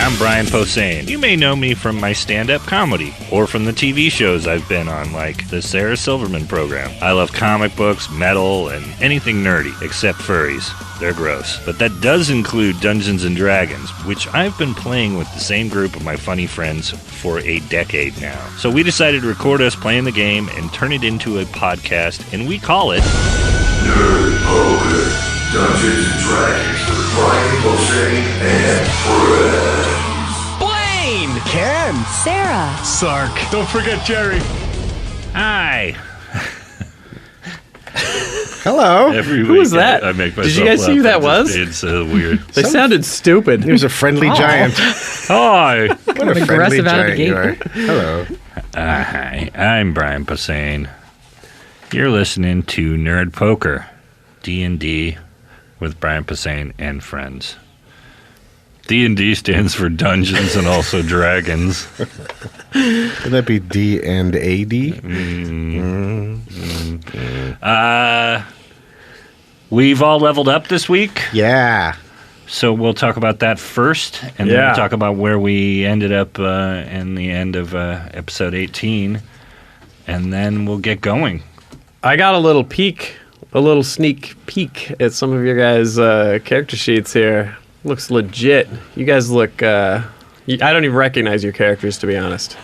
I'm Brian Posehn. You may know me from my stand-up comedy, or from the TV shows I've been on, like the Sarah Silverman program. I love comic books, metal, and anything nerdy, except furries. They're gross. But that does include Dungeons & Dragons, which I've been playing with the same group of my funny friends for a decade now. So we decided to record us playing the game and turn it into a podcast, and we call it Nerd Poker, Dungeons & Dragons with Brian Posehn and friends. Blaine! Ken! Sarah! Sark. Don't forget Gerry. Hi. Hello. Every Who week was that? I make myself Did you guys see laugh. who that was? It's weird. They sounded stupid. He was a friendly giant. Hi. What a friendly aggressive out of the giant you gate. are. Hello. Hi. I'm Brian Posehn. You're listening to Nerd Poker, D&D with Brian Posehn and friends. D&D stands for Dungeons and also Dragons. Would that be D and AD? We've all leveled up this week, Yeah. so we'll talk about that first, and then Yeah. we'll talk about where we ended up in the end of episode 18, and then we'll get going. I got a little sneak peek at some of your guys' character sheets here. Looks legit. You guys look. I don't even recognize your characters, to be honest.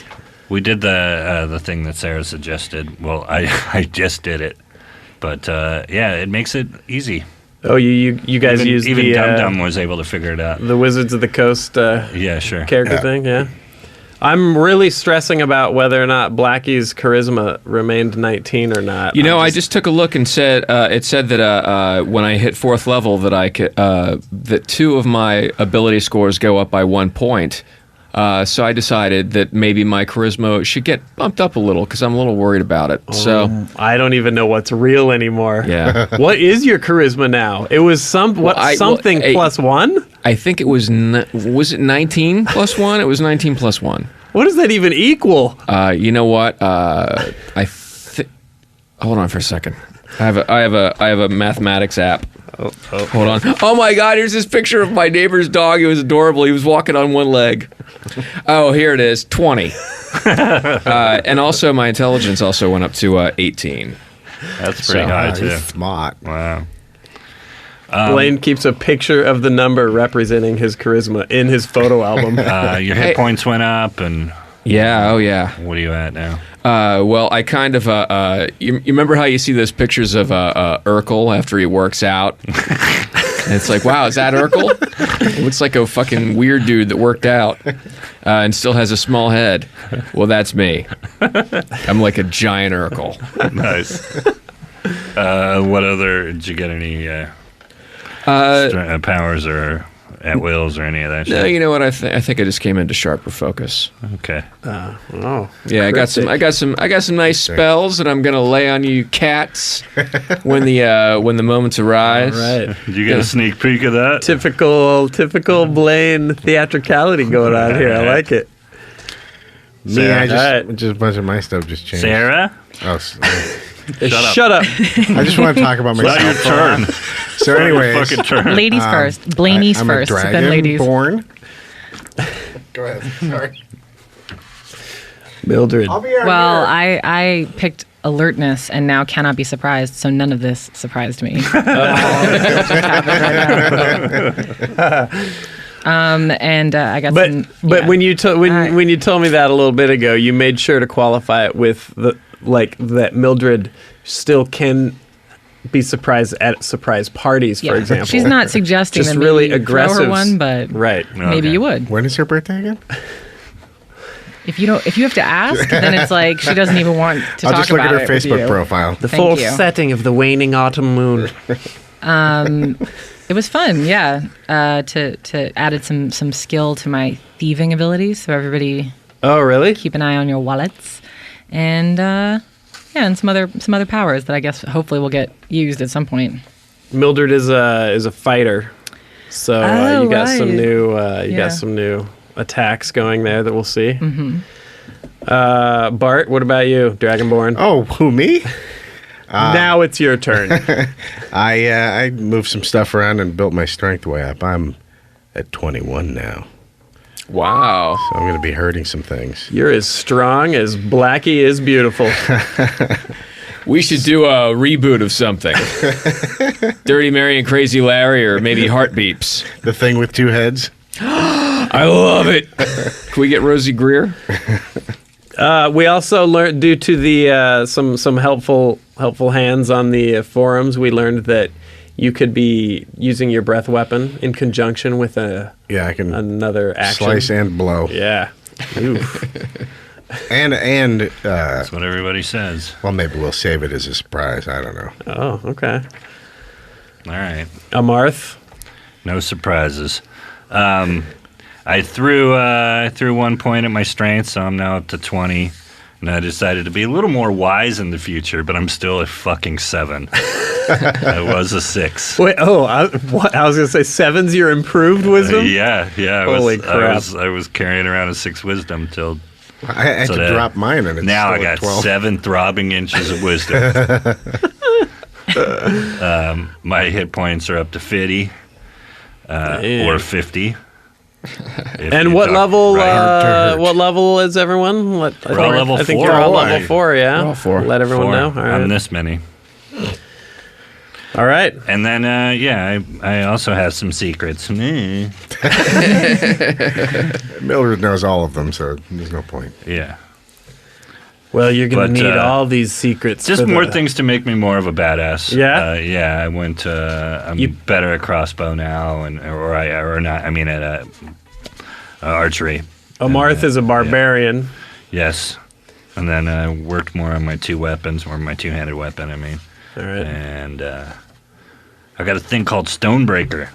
We did the thing that Sarah suggested. Well, I just did it, but yeah, it makes it easy. Oh, you guys used even the Dum Dum was able to figure it out. the Wizards of the Coast Yeah, sure. character thing. Yeah. I'm really stressing about whether or not Blackie's charisma remained 19 or not. You know, I just took a look and said it said that when I hit 4th level that I could that 2 of my ability scores go up by 1 point. So I decided that maybe my charisma should get bumped up a little because I'm a little worried about it. So I don't even know what's real anymore. yeah, What is your charisma now? It was something plus 1? I think it was was it 19 plus 1? It was 19 plus 1. What does that even equal? You know what? Hold on for a second. I have a mathematics app. Hold on. Oh my God! Here's this picture of my neighbor's dog. It was adorable. He was walking on one leg. Oh, here it is. 20. And also my intelligence also went up to 18. That's pretty high too. He's smart. Wow. Blaine keeps a picture of the number representing his charisma in his photo album. Your hit points went up, and Yeah. Oh yeah. what are you at now? Well, I kind of you remember how you see those pictures of Urkel after he works out? And it's like, wow, is that Urkel? It looks like a fucking weird dude that worked out and still has a small head. Well, that's me. I'm like a giant Urkel. Nice. What other? Did you get any powers or at wills or any of that shit? No, you know what? I think I just came into sharper focus. Okay. Oh, Yeah, I got some nice spells that I'm gonna lay on you cats when the moments arise. all right. Did you get a sneak peek of that? Typical Blaine theatricality going on here. I like it. Me, Sarah. just a bunch of my stuff just changed. Sarah? Oh, Shut up. I just want to talk about myself. Not your turn. So anyways, Fucking turn. Ladies first. Blaney's I'm first, a then ladies. dragon-born. Go ahead. Sorry. Mildred. I'll be right Well, here. I picked alertness and now cannot be surprised, so none of this surprised me. And I got But some. but yeah. when you told me that a little bit ago, you made sure to qualify it with that Mildred still can be surprised at surprise parties, Yeah. for example. She's not suggesting Just that really maybe throw aggressive her one, but right. maybe Okay. you would. When is her birthday again? If you have to ask, then it's like she doesn't even want to I'll talk just look about at her it with Facebook you. profile. The Thank full you. setting of the waning autumn moon. It was fun, yeah. To added some skill to my thieving abilities, so everybody Oh, really? keep an eye on your wallets, and and some other powers that I guess hopefully will get used at some point. Mildred is a fighter, so Oh, you got some right. new Yeah. got some new attacks going there that we'll see. Mm-hmm. Bart, what about you, Dragonborn? Oh, who, me? Now it's your turn. I moved some stuff around and built my strength way up. I'm at 21 now. Wow. So I'm going to be hurting some things. You're as strong as Blackie is beautiful. We should do a reboot of something. Dirty Mary and Crazy Larry, or maybe Heartbeeps. The Thing with Two Heads. I love it. Can we get Rosie Greer? We also learned, due to the some helpful hands on the forums, we learned that you could be using your breath weapon in conjunction with I can another action. slice and blow. Yeah. Oof. And That's what everybody says. well, maybe we'll save it as a surprise. I don't know. Oh, okay. All right. Amarth. No surprises. I threw 1 point at my strength, so I'm now up to 20. And I decided to be a little more wise in the future, but I'm still a fucking 7. I was a 6. Wait, I was going to say 7's your improved wisdom? Yeah. Holy crap. I was carrying around a 6 wisdom till I had to drop mine, and it's now I still got at 12. 7 throbbing inches of wisdom. My hit points are up to 50 or 50. And what level? What level is everyone? We're all level I think 4. you're all level 4. Yeah, We're all 4. Let everyone 4. know. All right. I'm this many. All right. And then, I also have some secrets. Mildred knows all of them, so there's no point. Yeah. Well, you're going But, to need all these secrets. Just for more the- things to make me more of a badass. Yeah? I went. I'm better at crossbow now, at archery. Amarth is a barbarian. Yes, and then I worked more on my 2 weapons, more on my 2-handed weapon. All right. And I got a thing called Stonebreaker.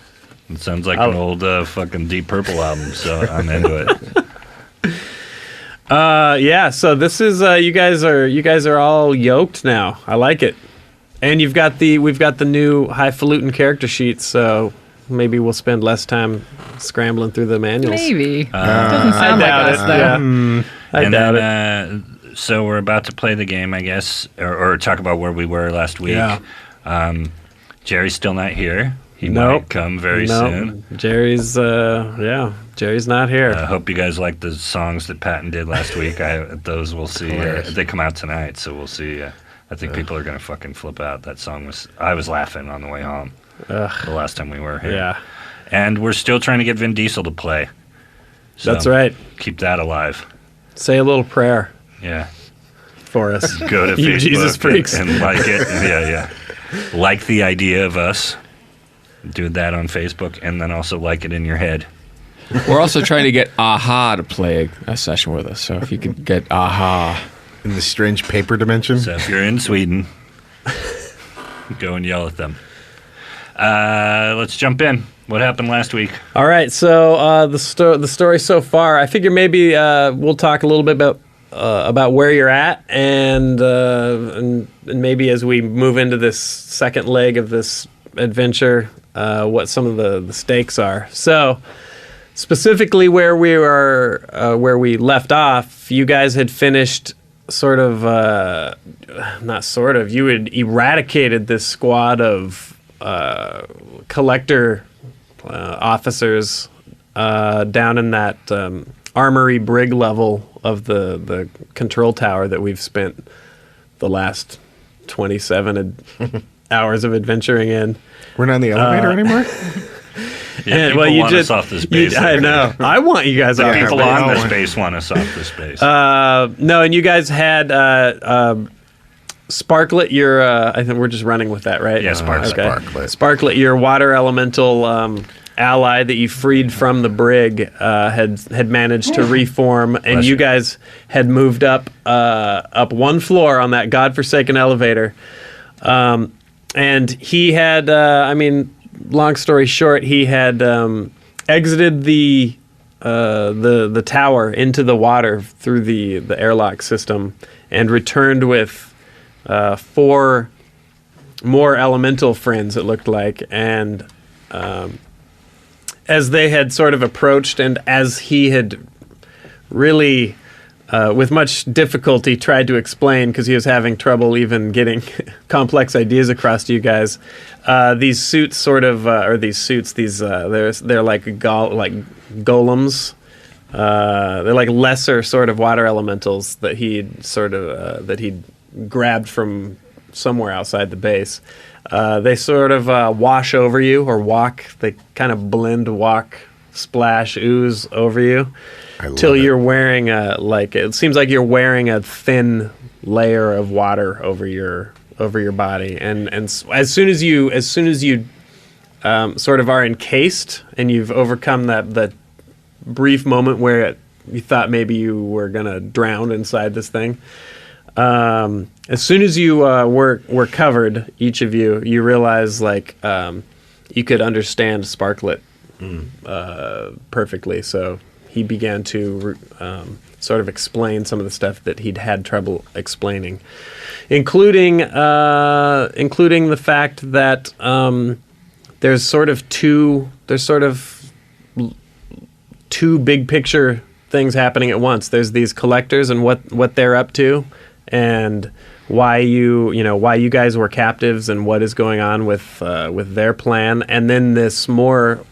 It sounds like an old fucking Deep Purple album, so I'm into it. Yeah. So this is you guys are all yoked now. I like it. And we've got the new highfalutin character sheet, so maybe we'll spend less time scrambling through the manuals. Maybe. Doesn't sound like doubt us, it. though. Yeah. I doubt it. So we're about to play the game, I guess, or talk about where we were last week. Yeah. Jerry's still not here. He might come very soon. Jerry's not here. I hope you guys liked the songs that Patton did last week. Those we'll see. They come out tonight, so we'll see. I think people are going to fucking flip out. That song I was laughing on the way home the last time we were here. Yeah. And we're still trying to get Vin Diesel to play. So That's right. Keep that alive. Say a little prayer Yeah. for us. Go to You Facebook Jesus freaks. and like it. Yeah. Like the idea of us. Do that on Facebook, and then also like it in your head. We're also trying to get Aha to play a session with us. So if you could get Aha. In the strange paper dimension. So if you're in Sweden, go and yell at them. Let's jump in. What happened last week? All right, so the story so far, I figure maybe we'll talk a little bit about where you're at, and maybe as we move into this second leg of this adventure, what some of the stakes are. So, specifically where we left off, you guys had finished you had eradicated this squad of collector officers down in that armory brig level of the control tower that we've spent the last 27 hours of adventuring in. We're not in the elevator anymore? Yeah, people want us off this base. I know. I want you guys off. People on this base want us off this base. No, and you guys had Sparklet, your I think we're just running with that, right? Yeah, Sparklet. Sparklet, your water elemental ally that you freed from the brig, had managed to reform, and Bless you you. guys had moved up one floor on that godforsaken elevator. And he had, long story short, he had exited the tower into the water through the airlock system and returned with 4 more elemental friends, it looked like. And as they had sort of approached, and as he had really, with much difficulty, tried to explain, because he was having trouble even getting complex ideas across to you guys, these suits they're like golems They're like lesser sort of water elementals that he'd grabbed from somewhere outside the base. They sort of wash over you or walk. They kind of blend, walk, splash, ooze over you till you're wearing it seems like you're wearing a thin layer of water over your body. And as soon as you sort of are encased and you've overcome that brief moment where you thought maybe you were gonna drown inside this thing. As soon as you were covered, each of you realize you could understand Sparklet perfectly. So he began to sort of explain some of the stuff that he'd had trouble explaining, including the fact that there's sort of two big picture things happening at once. There's these collectors and what they're up to, and why you guys were captives and what is going on with their plan, and then this more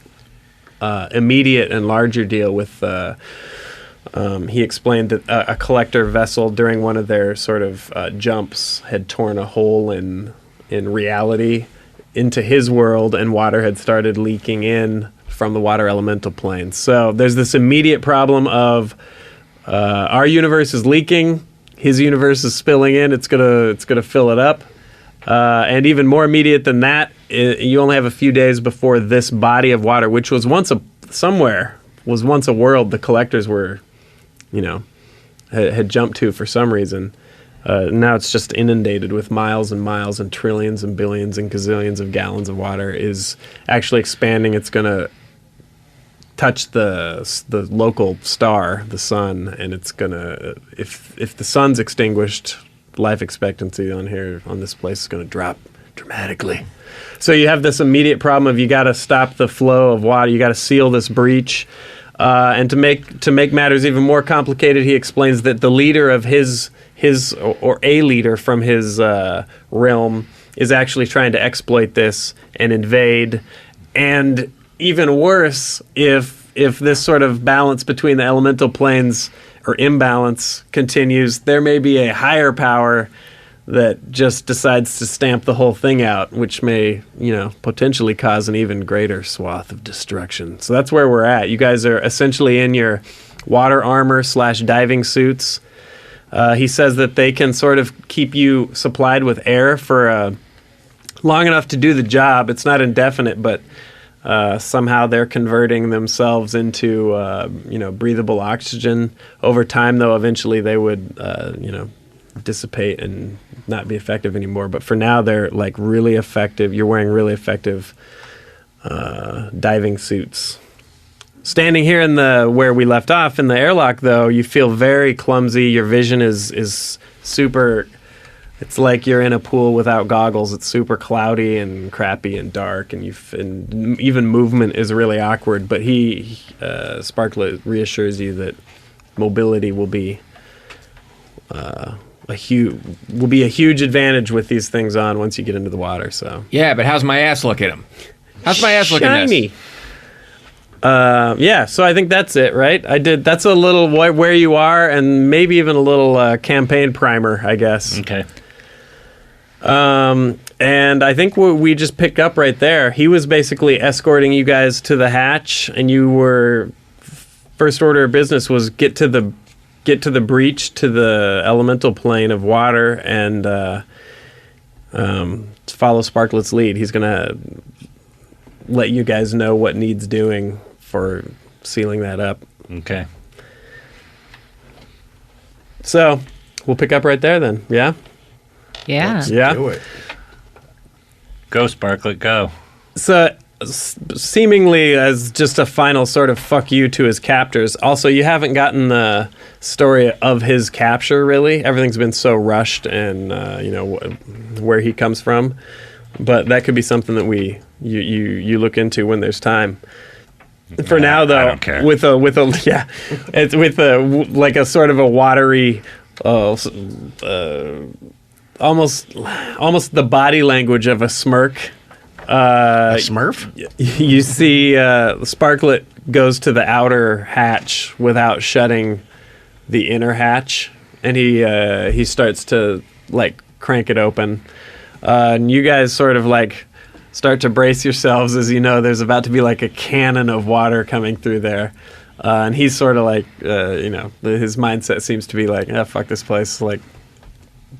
immediate and larger deal with he explained that a collector vessel during one of their sort of jumps had torn a hole in reality into his world, and water had started leaking in from the water elemental plane. So there's this immediate problem of our universe is leaking, his universe is spilling in, it's gonna fill it up. And even more immediate than that, you only have a few days before this body of water, which was once a world the collectors were, had jumped to for some reason. Now it's just inundated with miles and miles and trillions and billions and gazillions of gallons of water, is actually expanding. It's going to touch the local star, the sun, and it's going to, if the sun's extinguished, life expectancy on this place is going to drop dramatically. So you have this immediate problem of you got to stop the flow of water. You got to seal this breach. And to make matters even more complicated, he explains that the leader of his or a leader from his realm is actually trying to exploit this and invade. And even worse, if this sort of balance between the elemental planes or imbalance continues, there may be a higher power that just decides to stamp the whole thing out, which may, potentially cause an even greater swath of destruction. So that's where we're at. You guys are essentially in your water armor / diving suits. He says that they can sort of keep you supplied with air for long enough to do the job. It's not indefinite, but somehow they're converting themselves into, breathable oxygen. Over time, though, eventually they would, dissipate and not be effective anymore. But for now, they're like really effective. You're wearing really effective diving suits. Standing here in where we left off in the airlock, though, you feel very clumsy. Your vision is super. It's like you're in a pool without goggles. It's super cloudy and crappy and dark, and even movement is really awkward. But Sparklet reassures you that mobility will be a huge advantage with these things on once you get into the water. So yeah, but how's my ass looking? How's my ass looking? Shiny. Yeah, so I think that's it, right? That's a little where you are, and maybe even a little campaign primer, I guess. Okay. And I think we just pick up right there. He was basically escorting you guys to the hatch, and you were first order of business was get to the breach, to the elemental plane of water, and follow Sparklet's lead. He's gonna let you guys know what needs doing for sealing that up. Okay. So we'll pick up right there then. Yeah. Yeah. Do it. Go, Sparklet, go. So seemingly as just a final sort of fuck you to his captors. Also, you haven't gotten the story of his capture, really. Everything's been so rushed and, where he comes from. But that could be something that you look into when there's time. For now, though, I don't care. It's with a sort of a watery, almost the body language of a smirk. A Smurf? You see Sparklet goes to the outer hatch without shutting the inner hatch, and he starts to like crank it open. And you guys sort of like start to brace yourselves as you know there's about to be like a cannon of water coming through there. And he's sort of like, his mindset seems to be like, fuck this place. Like,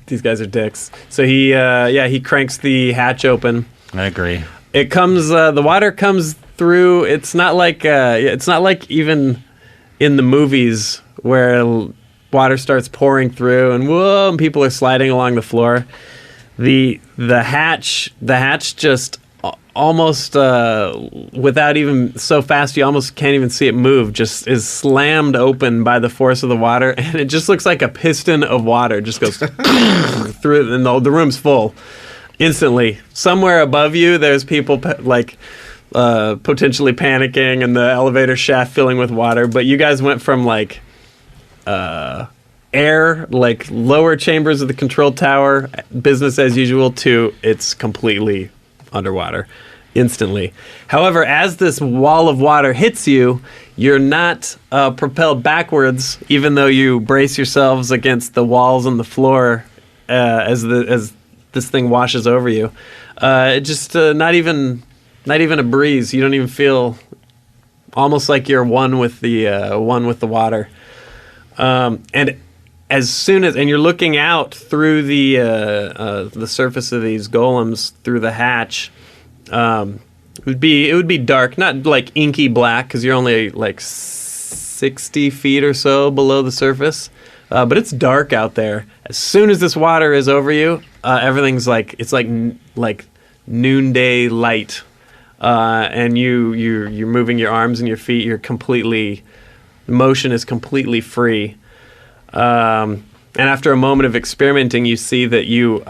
these guys are dicks. So he cranks the hatch open. I agree. It comes, the water comes through. It's not like even in the movies where water starts pouring through and whoa, and people are sliding along the floor. The hatch just almost without even so fast you almost can't even see it move, just is slammed open by the force of the water, and it just looks like a piston of water just goes through, and the room's full instantly. Somewhere above you there's people potentially panicking and the elevator shaft filling with water, but you guys went from like air, like lower chambers of the control tower, business as usual, to it's completely underwater instantly. However, as this wall of water hits you, you're not propelled backwards, even though you brace yourselves against the walls and the floor as this thing washes over you. It just not even a breeze. You don't even feel, almost like you're one with the water. And as soon as you're looking out through the surface of these golems through the hatch, it would be dark, not like inky black because you're only like 60 feet or so below the surface, but it's dark out there. As soon as this water is over you, everything's like it's like noonday light, and you're moving your arms and your feet. Motion is completely free. And after a moment of experimenting, you see that you,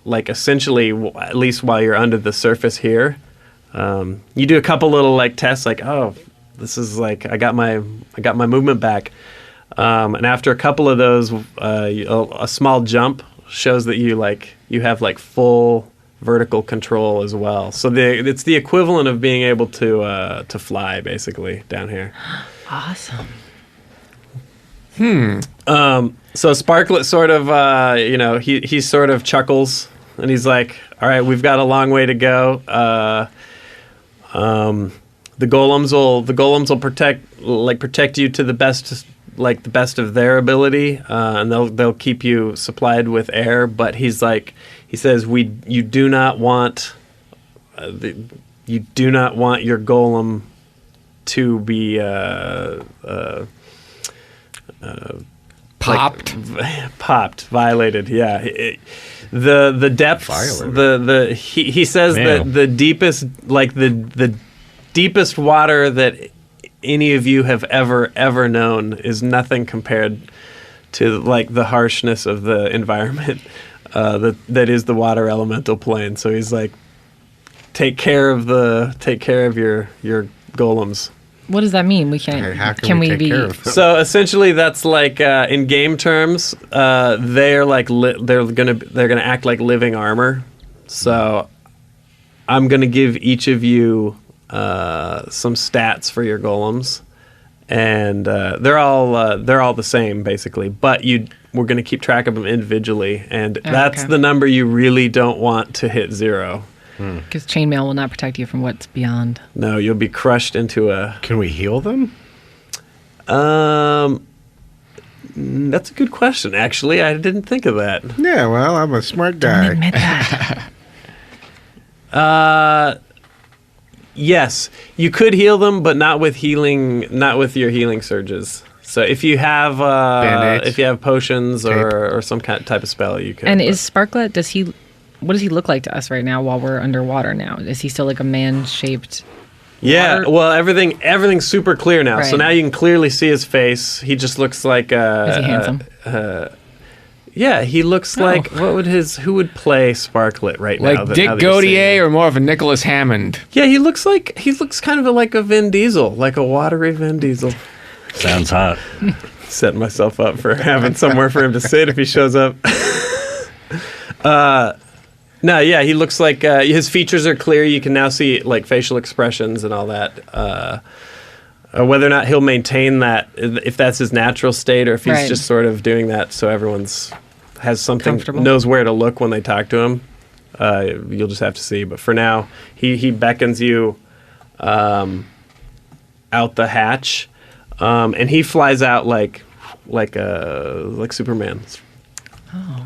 essentially, at least while you're under the surface here, you do a couple little tests, this is I got my movement back. And after a couple of those, a small jump shows that you have full vertical control as well. So it's the equivalent of being able to fly basically down here. Awesome. So Sparklet sort of, he sort of chuckles and he's like, all right, we've got a long way to go. The golems will protect you to the best of their ability, and they'll keep you supplied with air. But he says you do not want your golem to be violated. Yeah, the depths. Violated. He says that the deepest the deepest water that any of you have ever known is nothing compared to the harshness of the environment that is the water elemental plane. So he's like, take care of your golems. What does that mean? We can't. How can we take care of them? So essentially, that's in game terms, they're gonna act like living armor. So I'm gonna give each of you some stats for your golems, and they're all the same basically. But we're gonna keep track of them individually, and that's the number you really don't want to hit 0. Because chainmail will not protect you from what's beyond. No, you'll be crushed into a... Can we heal them? That's a good question, actually. I didn't think of that. Yeah, well, I'm a smart guy. Don't admit that. Yes, you could heal them, but not with your healing surges. So if you have potions or some type of spell, you could. And is Sparklet, what does he look like to us right now while we're underwater now? Is he still like a man-shaped Yeah, well, everything's super clear now. Right. So now you can clearly see his face. He just looks like... Is he handsome? Yeah, he looks like... who would play Sparklet right now? Like Dick Gautier or more of a Nicholas Hammond? Yeah, he looks kind of like a Vin Diesel, like a watery Vin Diesel. Sounds hot. Setting myself up for having somewhere for him to sit if he shows up. No, yeah, he looks like his features are clear. You can now see facial expressions and all that. whether or not he'll maintain that, if that's his natural state, or if he's Right. just sort of doing that so everyone's has something, Comfortable. knows where to look when they talk to him. You'll just have to see. But for now, he beckons you out the hatch, and he flies out like Superman. Oh.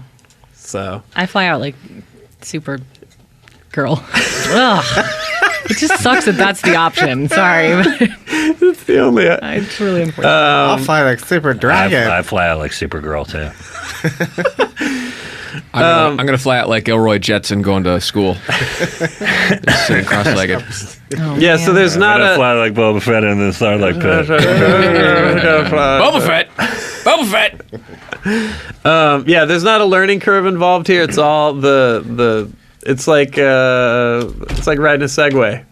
So I fly out like super girl. Ugh. It just sucks that that's the option. Sorry. it's the only. It's really important. I'll fly like Super Dragon. I fly out like Supergirl too. I'm gonna fly out like Elroy Jetson going to school. Just sitting cross-legged. Oh, Yeah, man. so there's I'm not gonna a. fly like Boba Fett and then start like Pitt. Boba Fett. Boba Fett. Yeah, there's not a learning curve involved here. It's all the. It's like riding a Segway.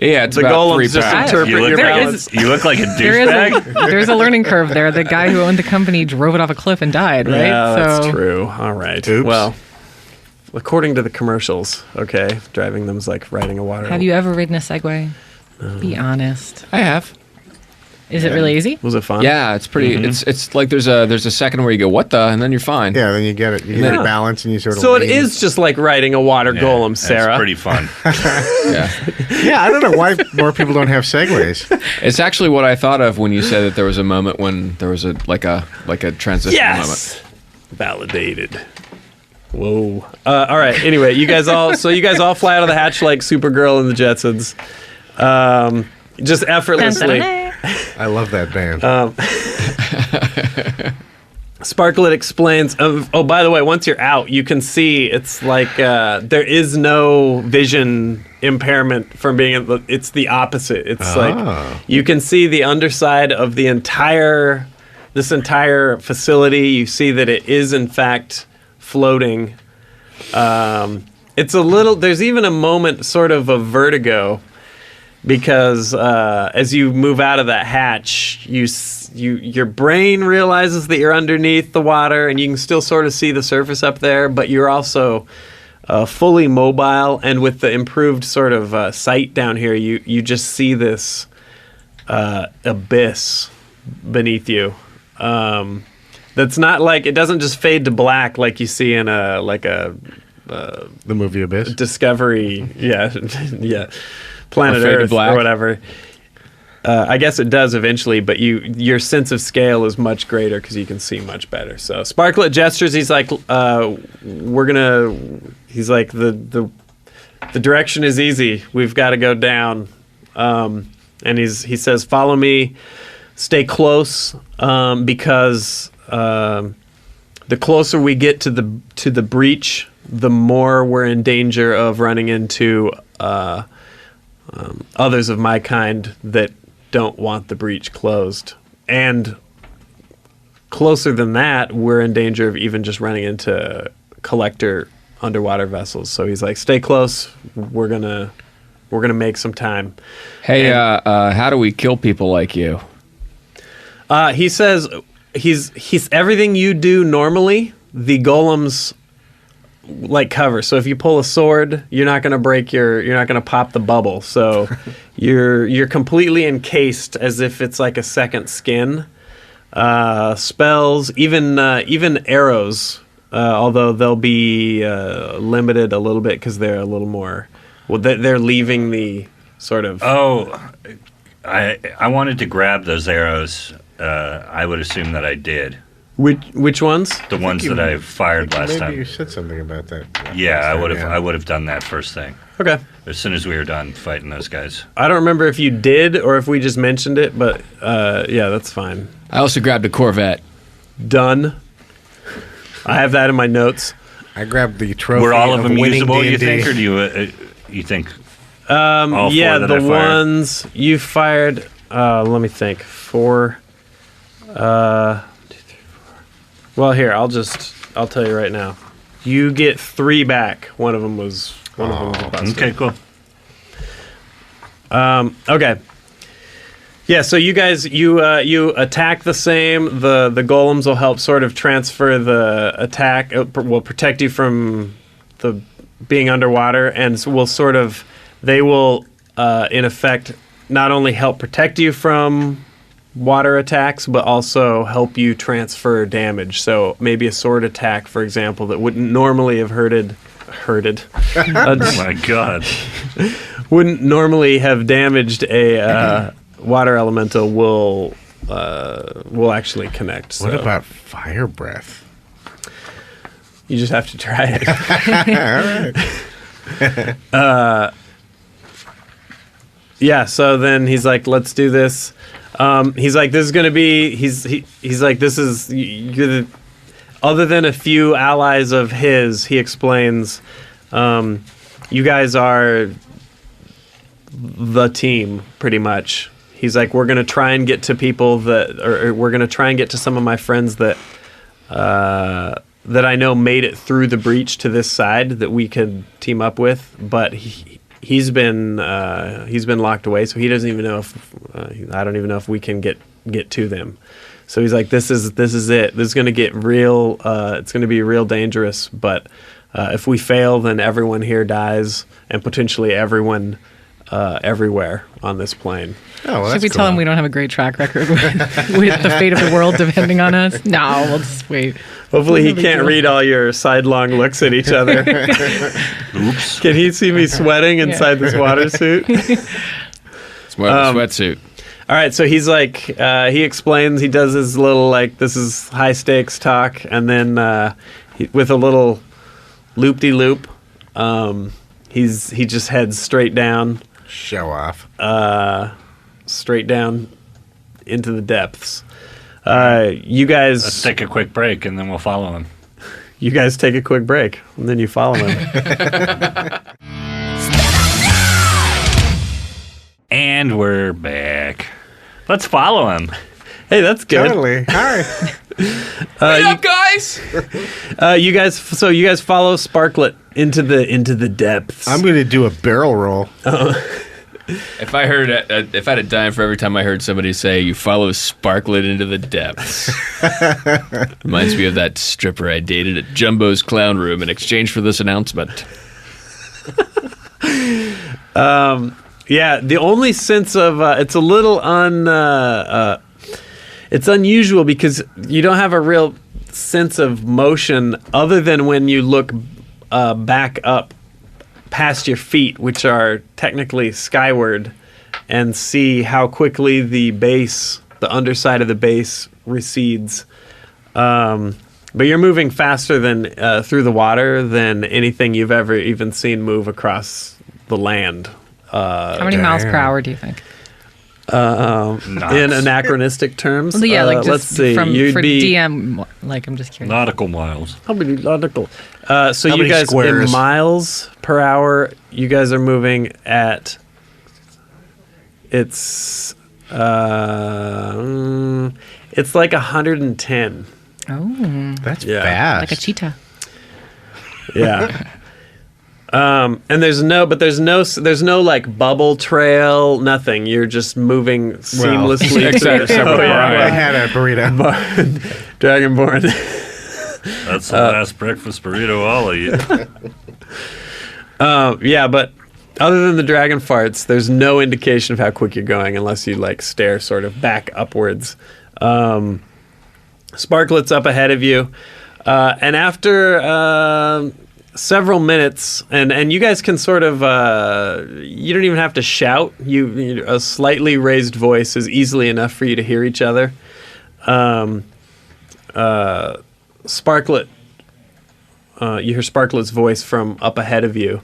Yeah, it's The about golems 3 just pounds. interpret your There balance. is- You look like a douchebag. There's a learning curve there. The guy who owned the company drove it off a cliff and died, right? Yeah, that's So- true. All right. Oops. Well, according to the commercials, okay, driving them's like riding a water. Have you ever ridden a Segway? Be honest. I have. Is it really easy? Was it fun? Yeah, it's pretty. It's like there's a second where you go what the, and then you're fine. Yeah, then you get it. You get your balance and you sort of. So it lean. is just like riding a water golem, Sarah. It's pretty fun. Yeah. Yeah, I don't know why more people don't have Segways. It's actually what I thought of when you said that there was a moment when there was a transition moment. Yes. Validated. Whoa. All right. Anyway, you guys all fly out of the hatch like Supergirl and the Jetsons, just effortlessly. Dun, dun, dun. I love that band. Sparklet explains. Oh, by the way, once you're out, you can see it's like there is no vision impairment from being. It's the opposite. It's like you can see the underside of this entire facility. You see that it is in fact floating. It's a little. There's even a moment, sort of vertigo, because as you move out of that hatch, your brain realizes that you're underneath the water, and you can still sort of see the surface up there, but you're also fully mobile, and with the improved sort of sight down here, you just see this abyss beneath you. That's not like, it doesn't just fade to black like you see in the movie Abyss. Discovery, yeah, Planet Or Fade to Earth Black. or whatever. I guess it does eventually, but your sense of scale is much greater because you can see much better. So Sparklet gestures. He's like, He's like, the direction is easy. We've got to go down. And he says, follow me. Stay close, because the closer we get to the breach, the more we're in danger of running into others of my kind that don't want the breach closed. And closer than that, we're in danger of even just running into collector underwater vessels. So he's like, stay close. We're gonna make some time. Hey, how do we kill people like you? He says he's everything you do normally, the golems like cover. So if you pull a sword, you're not going to pop the bubble. So you're completely encased as if it's like a second skin. Spells, even arrows, although they'll be limited a little bit because they're a little more. Well, they're leaving the sort of. Oh, I wanted to grab those arrows. I would assume that I did. Which ones? The ones that I fired last Maybe time. you said something about that. Yeah, last I time, would have. yeah. I would have done that first thing Okay. as soon as we were done fighting those guys. I don't remember if you did or if we just mentioned it, but yeah, that's fine. I also grabbed a Corvette. Done. I have that in my notes. I grabbed the trophy. Were all of them winning usable? You D&D. think, or do you think? All four Yeah, that the I fired? ones you fired. Let me think. 4. 2, 3, 4. Well, here I'll tell you right now. You get 3 back. One of them was busted. Okay, cool. Okay. Yeah, so you guys, you attack the same. The golems will help sort of transfer the attack. Will protect you from the being underwater, and will sort of, they will in effect not only help protect you from water attacks, but also help you transfer damage. So maybe a sword attack, for example, that wouldn't normally have hurted. Oh my god. Wouldn't normally have damaged a water elemental will actually connect. So What about fire breath? you just have to try it. All right. Yeah, so then he's like, let's do this. He's like, this is going to be, he's like, this is, you're the, other than a few allies of his, he explains, you guys are the team, pretty much. He's like, we're going to try and get to people that, or we're going to try and get to some of my friends that, that I know made it through the breach to this side that we could team up with, but he's been locked away, so he doesn't even know if I don't even know if we can get to them. So he's like, this is it. This is going to get real. It's going to be real dangerous. But if we fail, then everyone here dies, and potentially everyone everywhere on this plane. Oh, well, Should we tell him we don't have a great track record with the fate of the world depending on us? No, we'll just wait. Hopefully he can't read all your sidelong looks at each other. Oops. Can he see me sweating inside this water suit? It's more of a sweatsuit. All right, so he's like, he explains, he does his little, like, this is high stakes talk, and then with a little loop-de-loop, he just heads straight down. Show off. Straight down into the depths. You guys... Let's take a quick break, and then we'll follow him. You guys take a quick break, and then you follow him. And we're back. Let's follow him. Hey, that's good. Totally. Hi. What's up, guys? You guys follow Sparklet into the depths. I'm going to do a barrel roll. If I had a dime for every time I heard somebody say you follow Sparklet into the depths, reminds me of that stripper I dated at Jumbo's Clown Room in exchange for this announcement. Yeah, the only sense of it's a little it's unusual because you don't have a real sense of motion other than when you look back up past your feet, which are technically skyward, and see how quickly the underside of the base recedes. But you're moving faster than through the water than anything you've ever even seen move across the land. How many miles per hour do you think? In anachronistic terms, Well, yeah, like just let's see. for be DM. Like, I'm just curious. Nautical miles. how many nautical? So How you many guys squares? in miles per hour. You guys are moving at. It's like 110. Oh, That's Yeah. fast. like a cheetah. Yeah. And there's no like bubble trail, nothing. You're just moving seamlessly. Except for Oh, yeah, I Brian. had a burrito. Dragonborn. That's the last breakfast burrito I'll eat. Yeah, but other than the dragon farts, there's no indication of how quick you're going unless you like stare sort of back upwards. Sparklet's up ahead of you, and after several minutes, and you guys can sort of you don't even have to shout. A slightly raised voice is easily enough for you to hear each other. Sparklet, you hear Sparklet's voice from up ahead of you.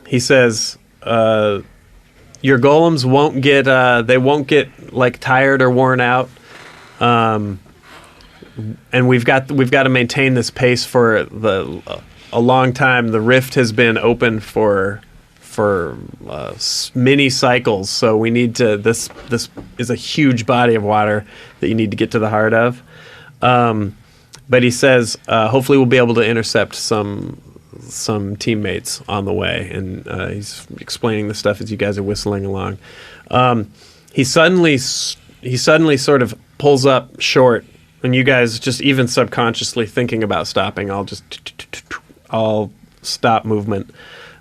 He says, "Your golems won't get they won't get like tired or worn out." And we've got to maintain this pace for a long time. The rift has been open for many cycles, so we need to. This is a huge body of water that you need to get to the heart of. But he says, hopefully, we'll be able to intercept some teammates on the way, and he's explaining the stuff as you guys are whistling along. He suddenly sort of pulls up short. And you guys just even subconsciously thinking about stopping, I'll stop movement.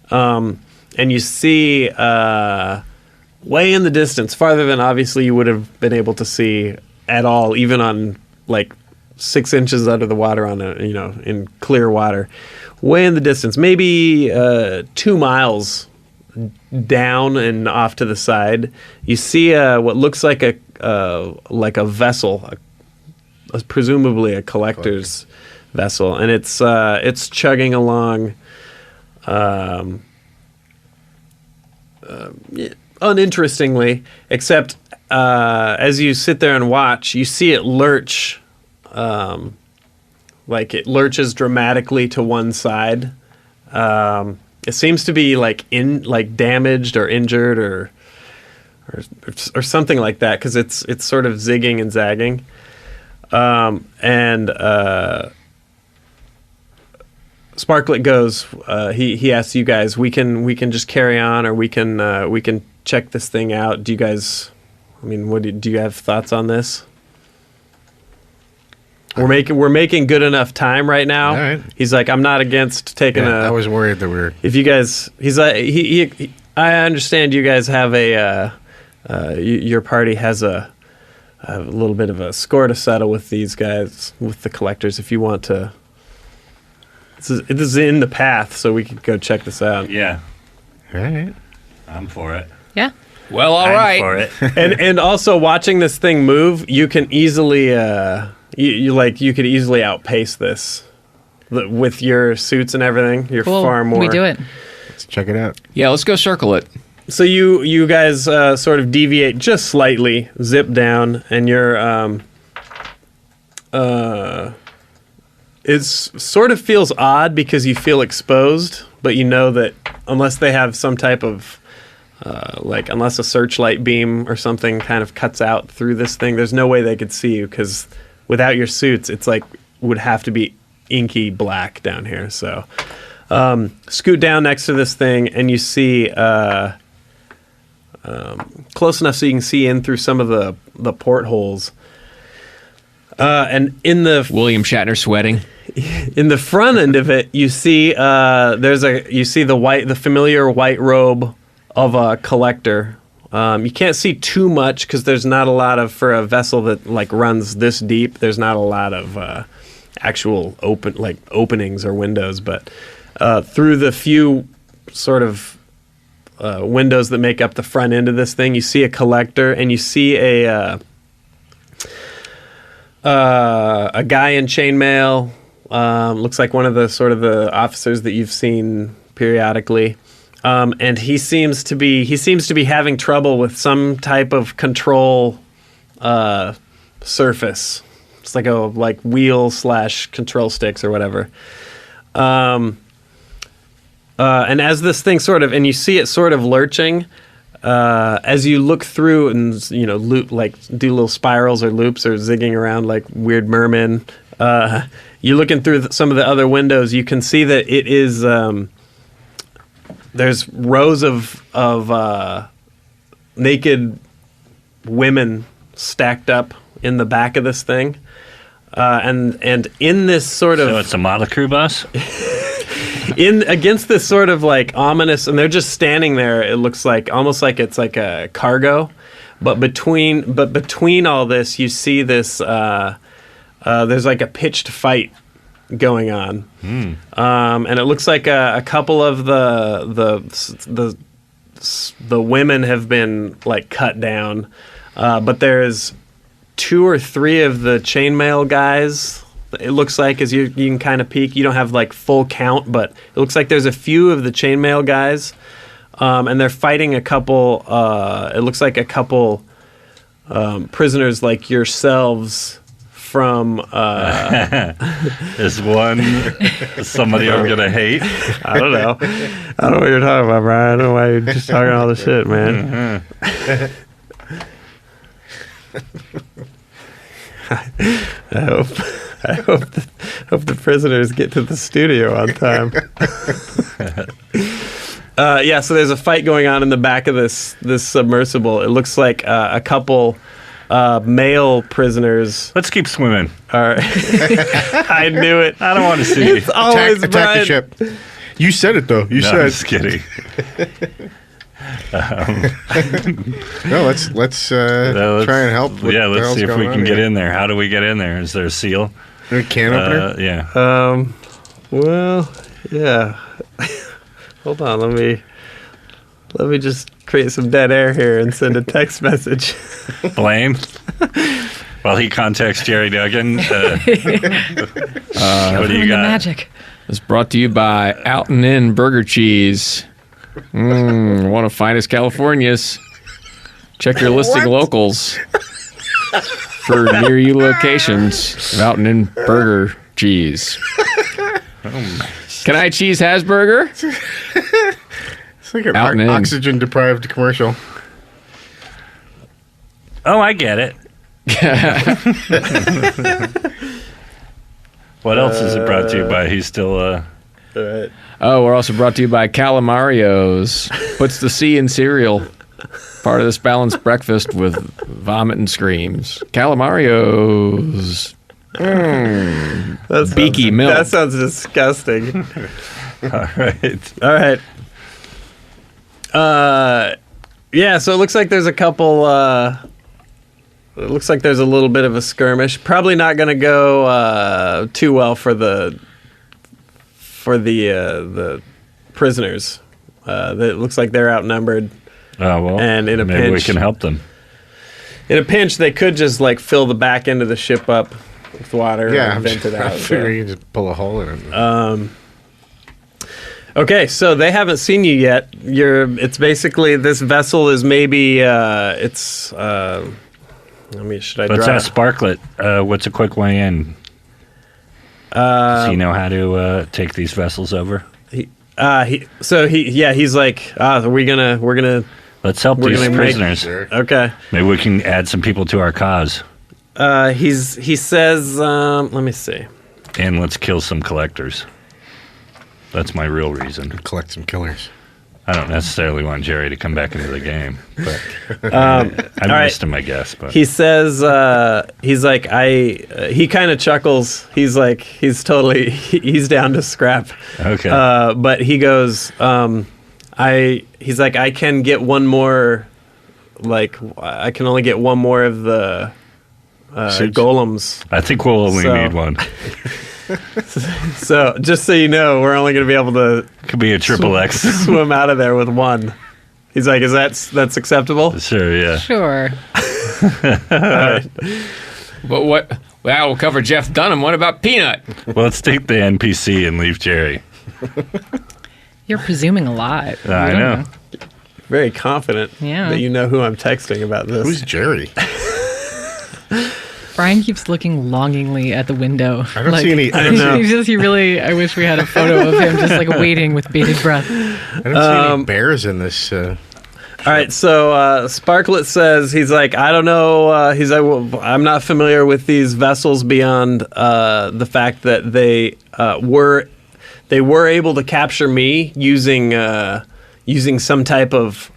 And you see way in the distance, farther than obviously you would have been able to see at all, even on like 6 inches under the water on in clear water. Way in the distance, maybe 2 miles down and off to the side, you see what looks like a vessel, presumably a collector's vessel, and it's chugging along. Uninterestingly, except as you sit there and watch, you see it lurch, like it lurches dramatically to one side. It seems to be like damaged or injured or something like that, because it's sort of zigging and zagging. And Sparklet goes. He asks you guys, we can just carry on, or we can check this thing out. Do you guys? I mean, do you have thoughts on this? We're making good enough time right now. All right. He's like, I'm not against taking a. I was worried that we were. If you guys, he's like, I understand you guys have your party has a little bit of a score to settle with these guys, with the collectors. If you want to, this is in the path, so we could go check this out. Yeah, All right. I'm for it. Yeah. Well, all I'm right. for it. and also watching this thing move, you can easily you could easily outpace this with your suits and everything. You're Cool. far more. We do it. Let's check it out. Yeah, let's go circle it. So you guys sort of deviate just slightly, zip down, and you're it sort of feels odd because you feel exposed, but you know that unless they have some type of unless a searchlight beam or something kind of cuts out through this thing, there's no way they could see you, because without your suits, it's like would have to be inky black down here. So scoot down next to this thing, and you see close enough so you can see in through some of the portholes. And in the William Shatner sweating. in the front end of it, you see the familiar white robe of a collector. You can't see too much because there's not a lot of, for a vessel that like runs this deep, there's not a lot of actual openings or windows, but through the few sort of windows that make up the front end of this thing, you see a collector, and you see a guy in chainmail. Looks like one of the sort of the officers that you've seen periodically. And he seems to be having trouble with some type of control surface. It's like a wheel / control sticks or whatever. And as this thing and you see it sort of lurching, as you look through and loop, do little spirals or loops or zigging around like weird mermen. You're looking through some of the other windows. You can see that it is. There's rows of naked women stacked up in the back of this thing, and in this sort of. So it's a model crew bus. Against this sort of ominous, and they're just standing there. It looks like almost like it's like a cargo, but between all this, you see this. There's like a pitched fight going on, and it looks like a couple of the women have been cut down, but there's 2 or 3 of the chainmail guys. It looks like, as you can kind of peek, you don't have full count, but it looks like there's a few of the chainmail guys, and they're fighting a couple. It looks like a couple prisoners like yourselves from. Is one somebody I'm gonna hate? I don't know. I don't know what you're talking about, Brian. I don't know why you're just talking all this shit, man. I hope the prisoners get to the studio on time. So there's a fight going on in the back of this submersible. It looks like a couple male prisoners. Let's keep swimming. Are I knew it. I don't want to see. It's always attack Brian. the ship. You said it though. You No, said. I'm just kidding. No, let's try and help. Yeah, let's see if we can get in there. How do we get in there? Is there a seal? A can opener? Yeah. Well, yeah. Hold on, let me just create some dead air here and send a text message. Blaine? While he contacts Gerry Duggan. What do you got? Magic. It's brought to you by Out and In Burger Cheese. One of finest California's. Check your listing locals for near you locations of Out and In Burger Cheese. Can I cheese Hasburger? It's like an oxygen-deprived commercial. Oh, I get it. What else is it brought to you by? He's still... All right. Oh, we're also brought to you by Calamarios. Puts the C in cereal. Part of this balanced breakfast with vomit and screams. Calamarios. Beaky milk. That sounds disgusting. All right. All right. Yeah, so it looks like there's a couple... it looks like there's a little bit of a skirmish. Probably not going to go too well for the prisoners. It looks like they're outnumbered. Oh, well, and in a maybe pinch, we can help them. In a pinch, they could just like fill the back end of the ship up with water and vent it out. I figure you can just pull a hole in it. Okay, so they haven't seen you yet. It's basically this vessel is maybe should I Let's draw? ask Sparklet. What's a quick way in? Does he know how to take these vessels over? He's like, we're gonna. Let's help these prisoners. Okay. Maybe we can add some people to our cause. He says, let me see. And let's kill some collectors. That's my real reason. Collect some killers. I don't necessarily want Gerry to come back into the game, but I missed him, I guess. But he says, he's like, he kind of chuckles. He's like, he's down to scrap. Okay. But he goes, he's like, I can get one more, I can only get one more of the golems. I think we'll only need one. So, just so you know, we're only going to be able to... Could be a triple X. Swim out of there with one. He's like, that's acceptable? Sure, yeah. Sure. Right. But what? Well, we'll cover Jeff Dunham. What about Peanut? Well, let's take the NPC and leave Gerry. You're presuming a lot. I know. Very confident that you know who I'm texting about this. Who's Gerry? Brian keeps looking longingly at the window. I don't see any. I don't know. I wish we had a photo of him just like waiting with bated breath. I don't see any bears in this. All right, so Sparklet says, he's like, I don't know. He's like, well, I'm not familiar with these vessels beyond the fact that they were able to capture me using some type of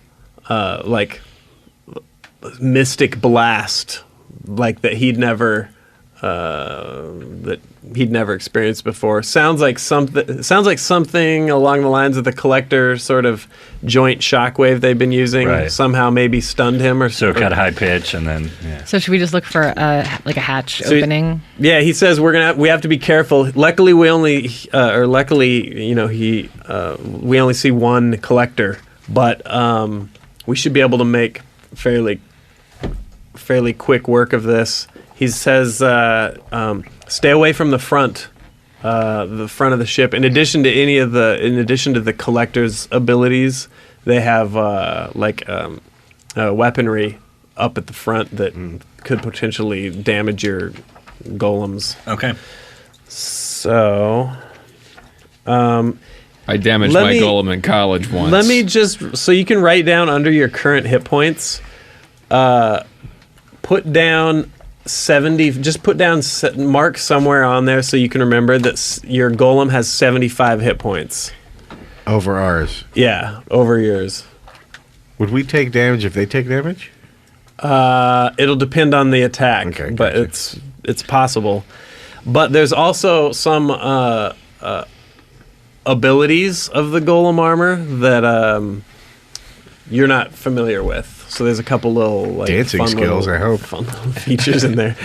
mystic blast. That he'd never experienced before. Sounds like something along the lines of the Collector sort of joint shockwave they've been using. Right. Somehow maybe stunned him or so. Cut high pitch and then. Yeah. So should we just look for a hatch opening? He says we have to be careful. Luckily we only we only see one Collector, but we should be able to make fairly quick work of this. He says, stay away from the front of the ship. In addition to the Collector's abilities, they have weaponry up at the front that could potentially damage your golems. Okay. So, I damaged my golem in college once. Let me so you can write down under your current hit points. Put down 70. Just put down mark somewhere on there so you can remember that your golem has 75 hit points over ours. Yeah, over yours. Would we take damage if they take damage? It'll depend on the attack, okay, but gotcha. it's possible. But there's also some abilities of the golem armor you're not familiar with. So there's a couple little like Dancing fun skills, little, I hope. fun little features in there.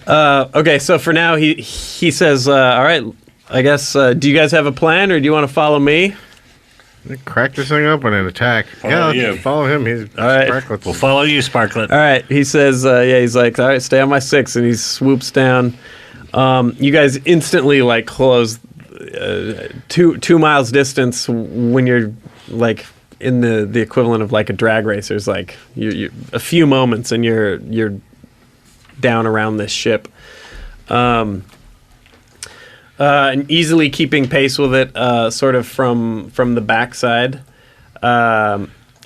Okay, so for now he says, all right, I guess, do you guys have a plan, or do you want to follow me? Crack this thing open and attack. you. Follow him. He's All right. Sparklets. We'll follow you, Sparklet. All right, he says, he's like, all right, stay on my 6, and he swoops down. You guys instantly like close 2 miles distance when you're like in the equivalent of like a drag racer's, like you a few moments and you're down around this ship. And easily keeping pace with it, sort of from the backside.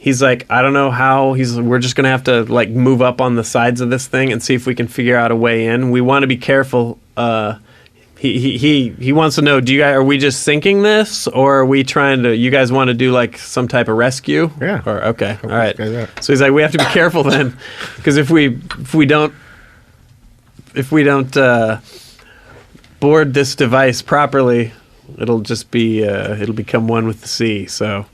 He's like, I don't know how. We're just gonna have to like move up on the sides of this thing and see if we can figure out a way in. We want to be careful. He wants to know, are we just sinking this, or are we trying to? You guys want to do like some type of rescue? Yeah. Or okay, all right. guys out. So he's like, we have to be careful then, because if we don't board this device properly, it'll just be it'll become one with the sea. So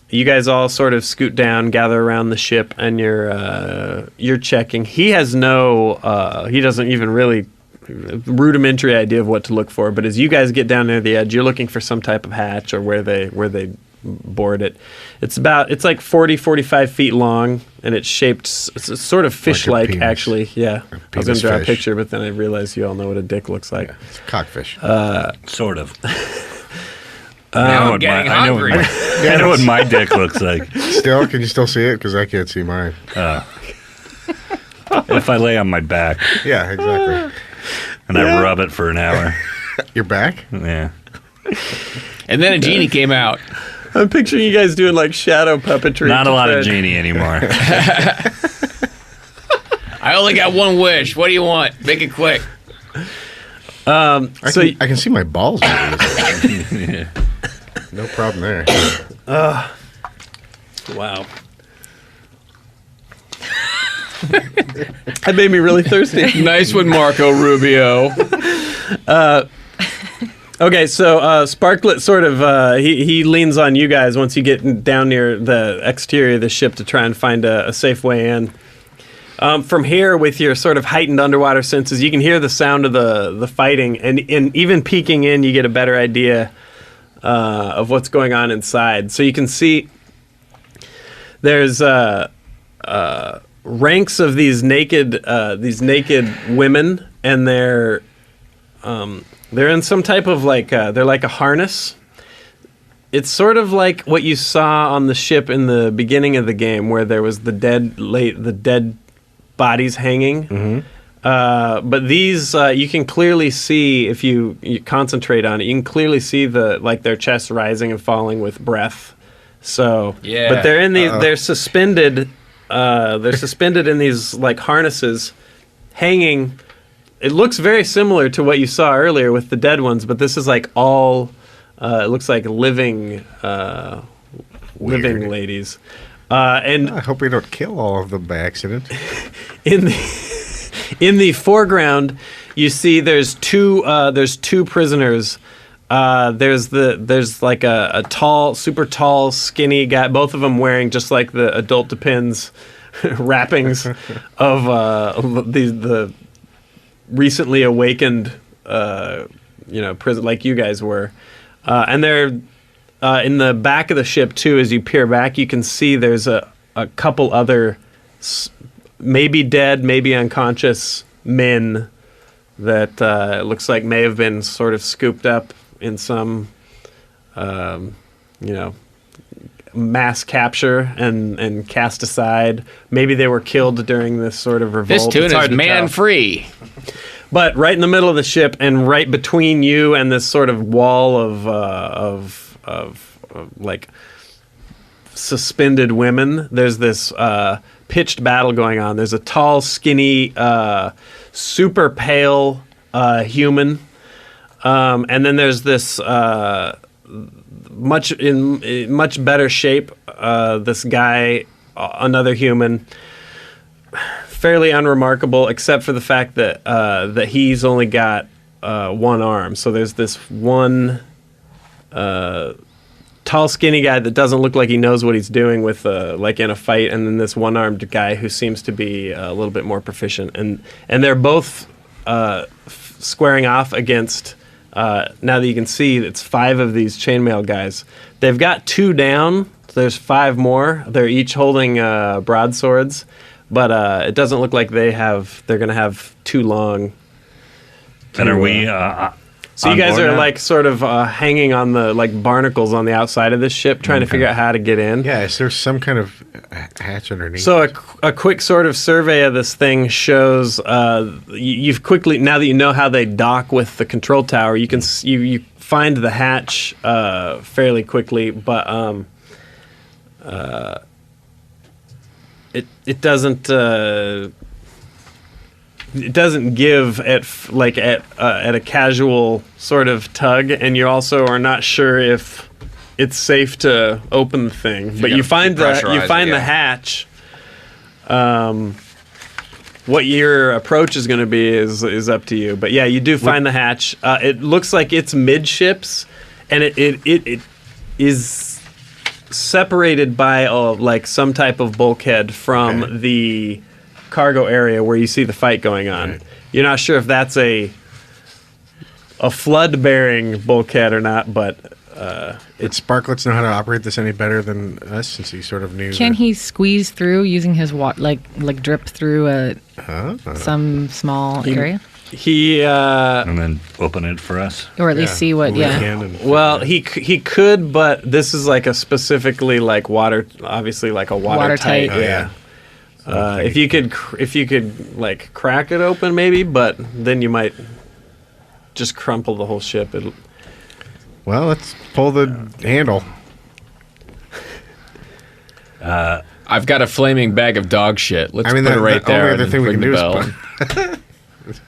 you guys all sort of scoot down, gather around the ship, and you're checking. He has he doesn't even really rudimentary idea of what to look for, but as you guys get down near the edge, you're looking for some type of hatch or where they board it. It's like 40-45 feet long, and it's shaped it's sort of fish-like, penis. actually. Yeah, I was going penis to draw a fish. picture, but then I realized you all know what a dick looks like. It's a cockfish. Sort of. Now I'm getting hungry. I know what my dick looks like. Still, can you still see it? Because I can't see mine. If I lay on my back Yeah, exactly. and I rub it for an hour. You're back? Yeah. And then a genie came out. I'm picturing you guys doing like shadow puppetry. Not a to lot try of genie anymore. I only got one wish. What do you want? Make it quick. I can see my balls. No problem there. Wow. That made me really thirsty. Nice one, Marco Rubio. Okay, so Sparklet sort of he leans on you guys once you get down near the exterior of the ship to try and find a safe way in. From here, with your sort of heightened underwater senses, you can hear the sound of the fighting, and even peeking in, you get a better idea of what's going on inside. So you can see there's ranks of these naked women, and they're in some type of like they're like a harness. It's sort of like what you saw on the ship in the beginning of the game, where there was the dead bodies hanging. Mm-hmm. But these you can clearly see if you concentrate on it. You can clearly see their chests rising and falling with breath. So Yeah. but they're in these. They're suspended. They're suspended in these like harnesses, hanging. It looks very similar to what you saw earlier with the dead ones, but this is like all. It looks like living ladies. And I hope we don't kill all of them by accident. in the foreground, you see there's two prisoners. There's like a tall, super tall, skinny guy. Both of them wearing just like the Adult Depends wrappings of the recently awakened prison, like you guys were, and they're in the back of the ship too. As you peer back, you can see there's a couple other maybe dead, maybe unconscious men that it looks like may have been sort of scooped up in some mass capture and cast aside. Maybe they were killed during this sort of revolt. This tune It's is hard to man tell. free. But right in the middle of the ship, and right between you and this sort of wall of like suspended women, there's this pitched battle going on. There's a tall, skinny, super pale human, and then there's this much better shape. This guy, another human. Fairly unremarkable, except for the fact that he's only got one arm. So there's this one tall tall, skinny guy that doesn't look like he knows what he's doing with like in a fight, and then this one-armed guy who seems to be a little bit more proficient, and they're both squaring off against. Now that you can see, it's 5 of these chainmail guys. They've got 2 down. So there's 5 more. They're each holding broadswords, but it doesn't look like they're going to have too long. And are we? So you guys are like sort of hanging on the like barnacles on the outside of this ship, trying to figure out how to get in. Yeah, is there some kind of hatch underneath? So a quick sort of survey of this thing shows you've quickly, now that you know how they dock with the control tower, you can you find the hatch fairly quickly, but it doesn't. It doesn't give at a casual sort of tug, and you also are not sure if it's safe to open the thing. But you find the hatch. What your approach is going to be is up to you. But yeah, you do find the hatch. It looks like it's midships, and it is separated by like some type of bulkhead from the cargo area where you see the fight going on. Right. You're not sure if that's a flood-bearing bulkhead or not, but Would Sparklets know how to operate this any better than us, since he sort of knew? Can he squeeze through using his like drip through some small area? He and then open it for us, or at least see what. Well, he could, but this is like a specifically like water, obviously like a watertight. If you could like crack it open maybe, but then you might just crumple the whole ship. Well, let's pull the handle. I've got a flaming bag of dog shit. Let's put it right there. The only other thing we can do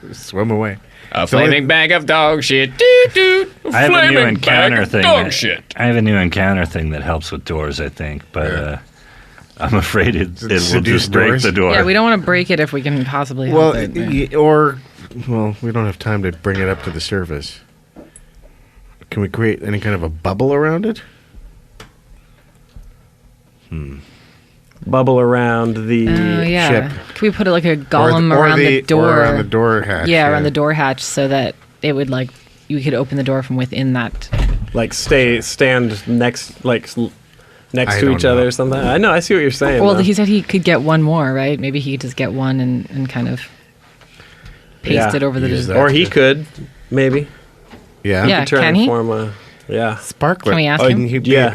is swim away. A flaming bag of dog shit. Doo-doo. I have a new encounter thing. Dog shit. I have a new encounter thing that helps with doors, I think, but I'm afraid it will just break the door. Yeah, we don't want to break it if we can possibly help it. We don't have time to bring it up to the surface. Can we create any kind of a bubble around it? Bubble around the ship. Can we put it like a golem around the door? Or around the door hatch. Yeah, around the door hatch, so that it would like you could open the door from within that. Like stand next to each other or something. I know. I see what you're saying. Well, he said he could get one more, right? Maybe he could just get one and kind of paste it over the door. Or he could, maybe. Yeah. Yeah. Can he? Sparklet. Can we ask him?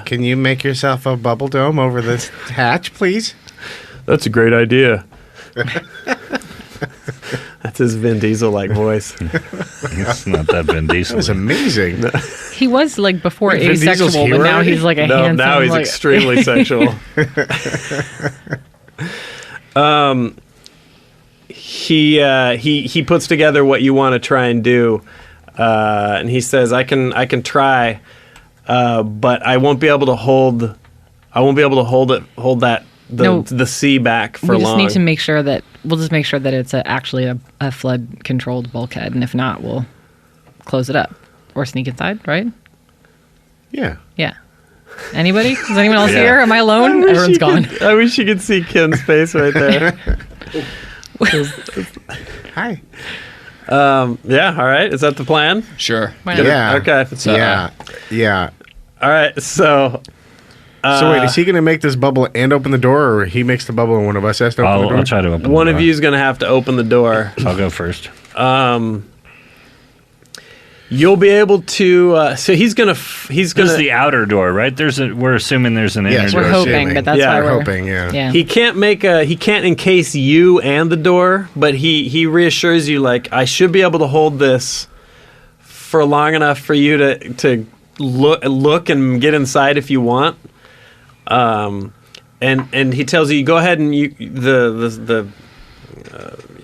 Can you make yourself a bubble dome over this hatch, please? That's a great idea. That's his Vin Diesel-like voice. It's not that Vin Diesel. That was amazing. He was like before asexual, but now he's like a handsome. Now he's extremely sexual. He puts together what you want to try and do, and he says, "I can try, but I won't be able to hold. The sea back for long. We just need to make sure that it's actually a flood controlled bulkhead, and if not, we'll close it up or sneak inside, right? Yeah. Yeah. Anybody? Is anyone else here? Am I alone? Everyone's gone. I wish you could see Ken's face right there. Hi. Yeah. All right. Is that the plan? Sure. Yeah. Okay. Yeah. All right. So wait, is he going to make this bubble and open the door, or he makes the bubble and one of us has to open the door? I'll try to open the door. One of you is going to have to open the door. I'll go first. You'll be able to. So he's gonna. There's the outer door, right? We're assuming there's an inner door. We're hoping, but that's why we're hoping. Yeah. He can't encase you and the door, but he reassures you like I should be able to hold this for long enough for you to look and get inside if you want. And he tells you go ahead and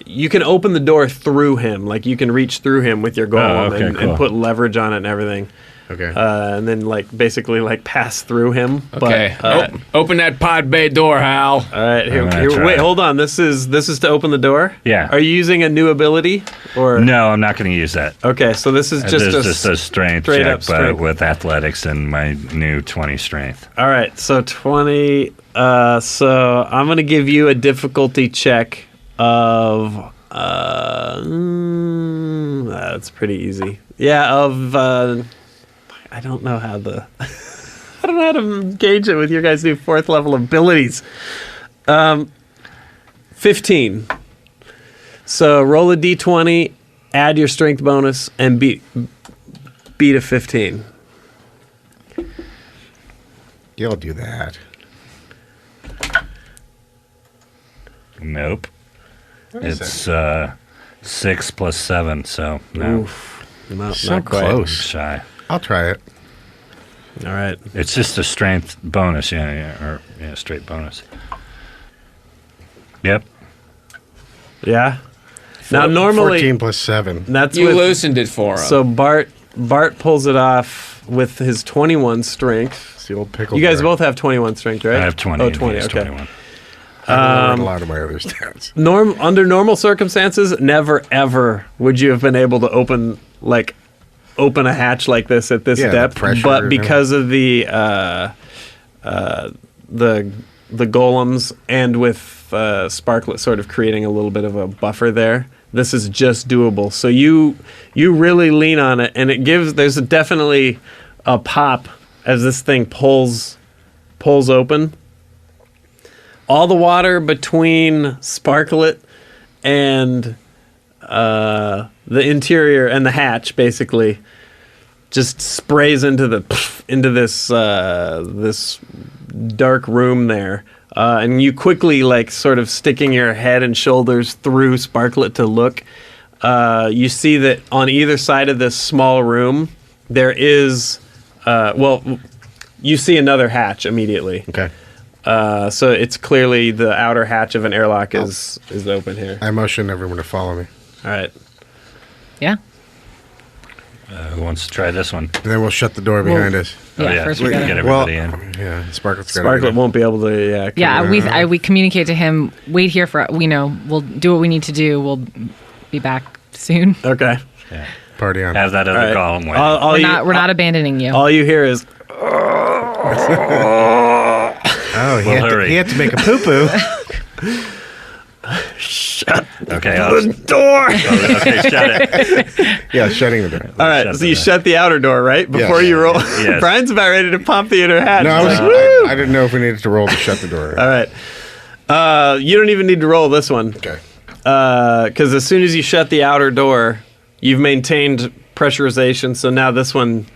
you can open the door through him, like you can reach through him with your golem and put leverage on it and everything. Okay. And then basically pass through him. Okay. But, Open that pod bay door, Hal. all right. I'm gonna try Wait, it. hold on. This is to open the door. Yeah. Are you using a new ability or No, I'm not going to use that. Okay, so this is just This is just a strength straight check, up strength. but with athletics and my new 20 strength. All right, so 20. So I'm going to give you a difficulty check of. That's pretty easy. Yeah, of. I don't know how to gauge it with your guys' new 4th level abilities. 15. So roll a d20, add your strength bonus, and beat a 15. You'll do that. Nope. is It's 6 plus 7, so no. Oof. Not So quite. close. Shy. I'll try it. All right. It's just a strength bonus, straight bonus. Yep. Yeah. Now normally 14 plus 7. that's You with, loosened it for him. so Bart pulls it off with his 21 strength. It's the old pickle. You guys jar. both have 21 strength, right? I have 20. Oh, and he 20. has Okay. 21. I learned a lot of my other stats. Under normal circumstances, never ever would you have been able to open a hatch like this at this Yeah, the depth. pressure But and because of the golems and with Sparklet sort of creating a little bit of a buffer there, this is just doable. So you really lean on it, and there's definitely a pop as this thing pulls open. All the water between Sparklet and the interior and the hatch basically just sprays into this dark room there, and you quickly sort of sticking your head and shoulders through Sparklet to look. You see that on either side of this small room there is you see another hatch immediately. Okay. So it's clearly the outer hatch of an airlock is open here. I motion everyone to follow me. All right. Yeah. Who wants to try this one? And then we'll shut the door behind us. Yeah, first we gotta- get Well, everybody in. yeah, Sparklet's got Sparklet won't be able to. Yeah. Yeah, we communicate to him. Wait here for we'll do what we need to do. We'll be back soon. Okay. Yeah. Party on. Have that other All right. golem wait. We're not abandoning you. All you hear is Oh, Well, hurry. he had to make a poo-poo. Okay, door. Okay, shut it. Yeah, shutting the door. all right. Shut So the you door. shut the outer door right before Yes. you roll. Yes. Brian's about ready to pop the inner hatch. No, He's like, "Woo!" I didn't know if we needed to roll to shut the door. All right. You don't even need to roll this one. Okay. Because as soon as you shut the outer door, you've maintained pressurization. So now this one's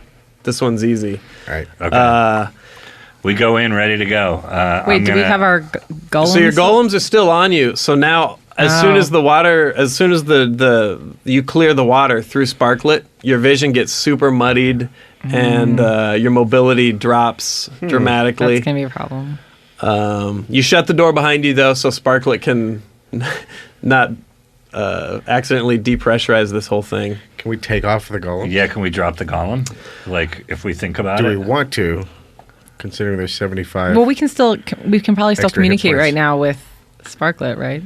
easy. All right. Okay. We go in ready to go. Wait, do we have our golems? So your golems are still on you. So now, as soon as the you clear the water through Sparklet, your vision gets super muddied, and your mobility drops dramatically. That's gonna be a problem. You shut the door behind you though, so Sparklet can not accidentally depressurize this whole thing. Can we take off the golem? Yeah, can we drop the golem? Like, if we think about Do it. we want to? Considering there's 75. Well, we can probably still Extra hit communicate points. right now with Sparklet, right?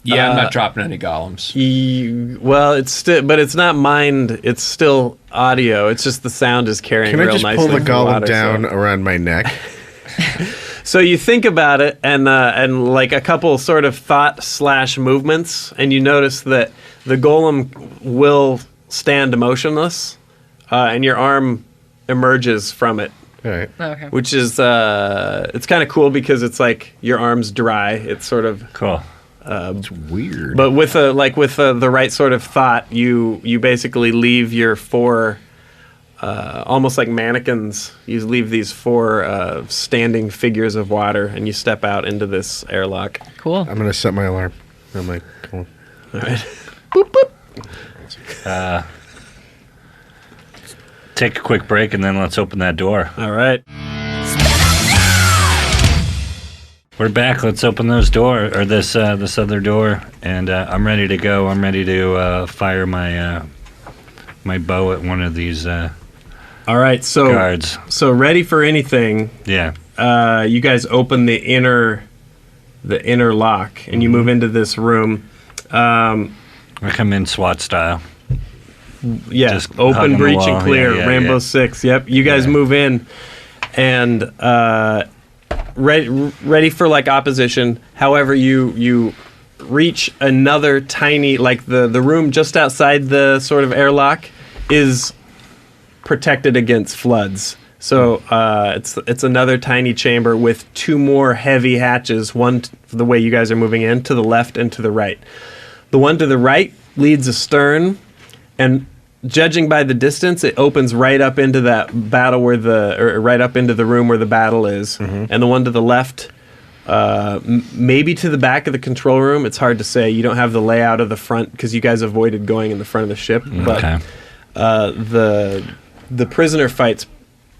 Yeah, I'm not dropping any golems. But it's not mind. It's still audio. It's just the sound is carrying Can I real just nicely. pull the through golem water, down so- around my neck? So you think about it, and like a couple sort of thought / movements, and you notice that the golem will stand motionless, and your arm emerges from it, All right. Okay. which is it's kind of cool because it's like your arm's dry. It's sort of, Cool. It's weird. but with the right sort of thought, you basically leave your four. Almost like mannequins, you leave these four standing figures of water, and you step out into this airlock. Cool. I'm going to set my alarm. I'm like, cool. All right. Take a quick break and then let's open that door. All right. We're back. Let's open this other door, and I'm ready to go. I'm ready to fire my my bow at one of these All right, so Guards. So ready for anything. Yeah. You guys open the inner lock, and you move into this room. I come in SWAT style. Yeah, Just open, hugging the breach, wall. and clear. Yeah, Rainbow yeah. 6. Yep, you guys Yeah. move in, and ready for like opposition. However, you reach another tiny, like the room just outside the sort of airlock is protected against floods. So it's another tiny chamber with two more heavy hatches, one for the way you guys are moving in, to the left and to the right. The one to the right leads astern, and judging by the distance, it opens right up into that battle or right up into the room where the battle is. And the one to the left, maybe to the back of the control room. It's hard to say. You don't have the layout of the front because you guys avoided going in the front of the ship. Okay. But the prisoner fight's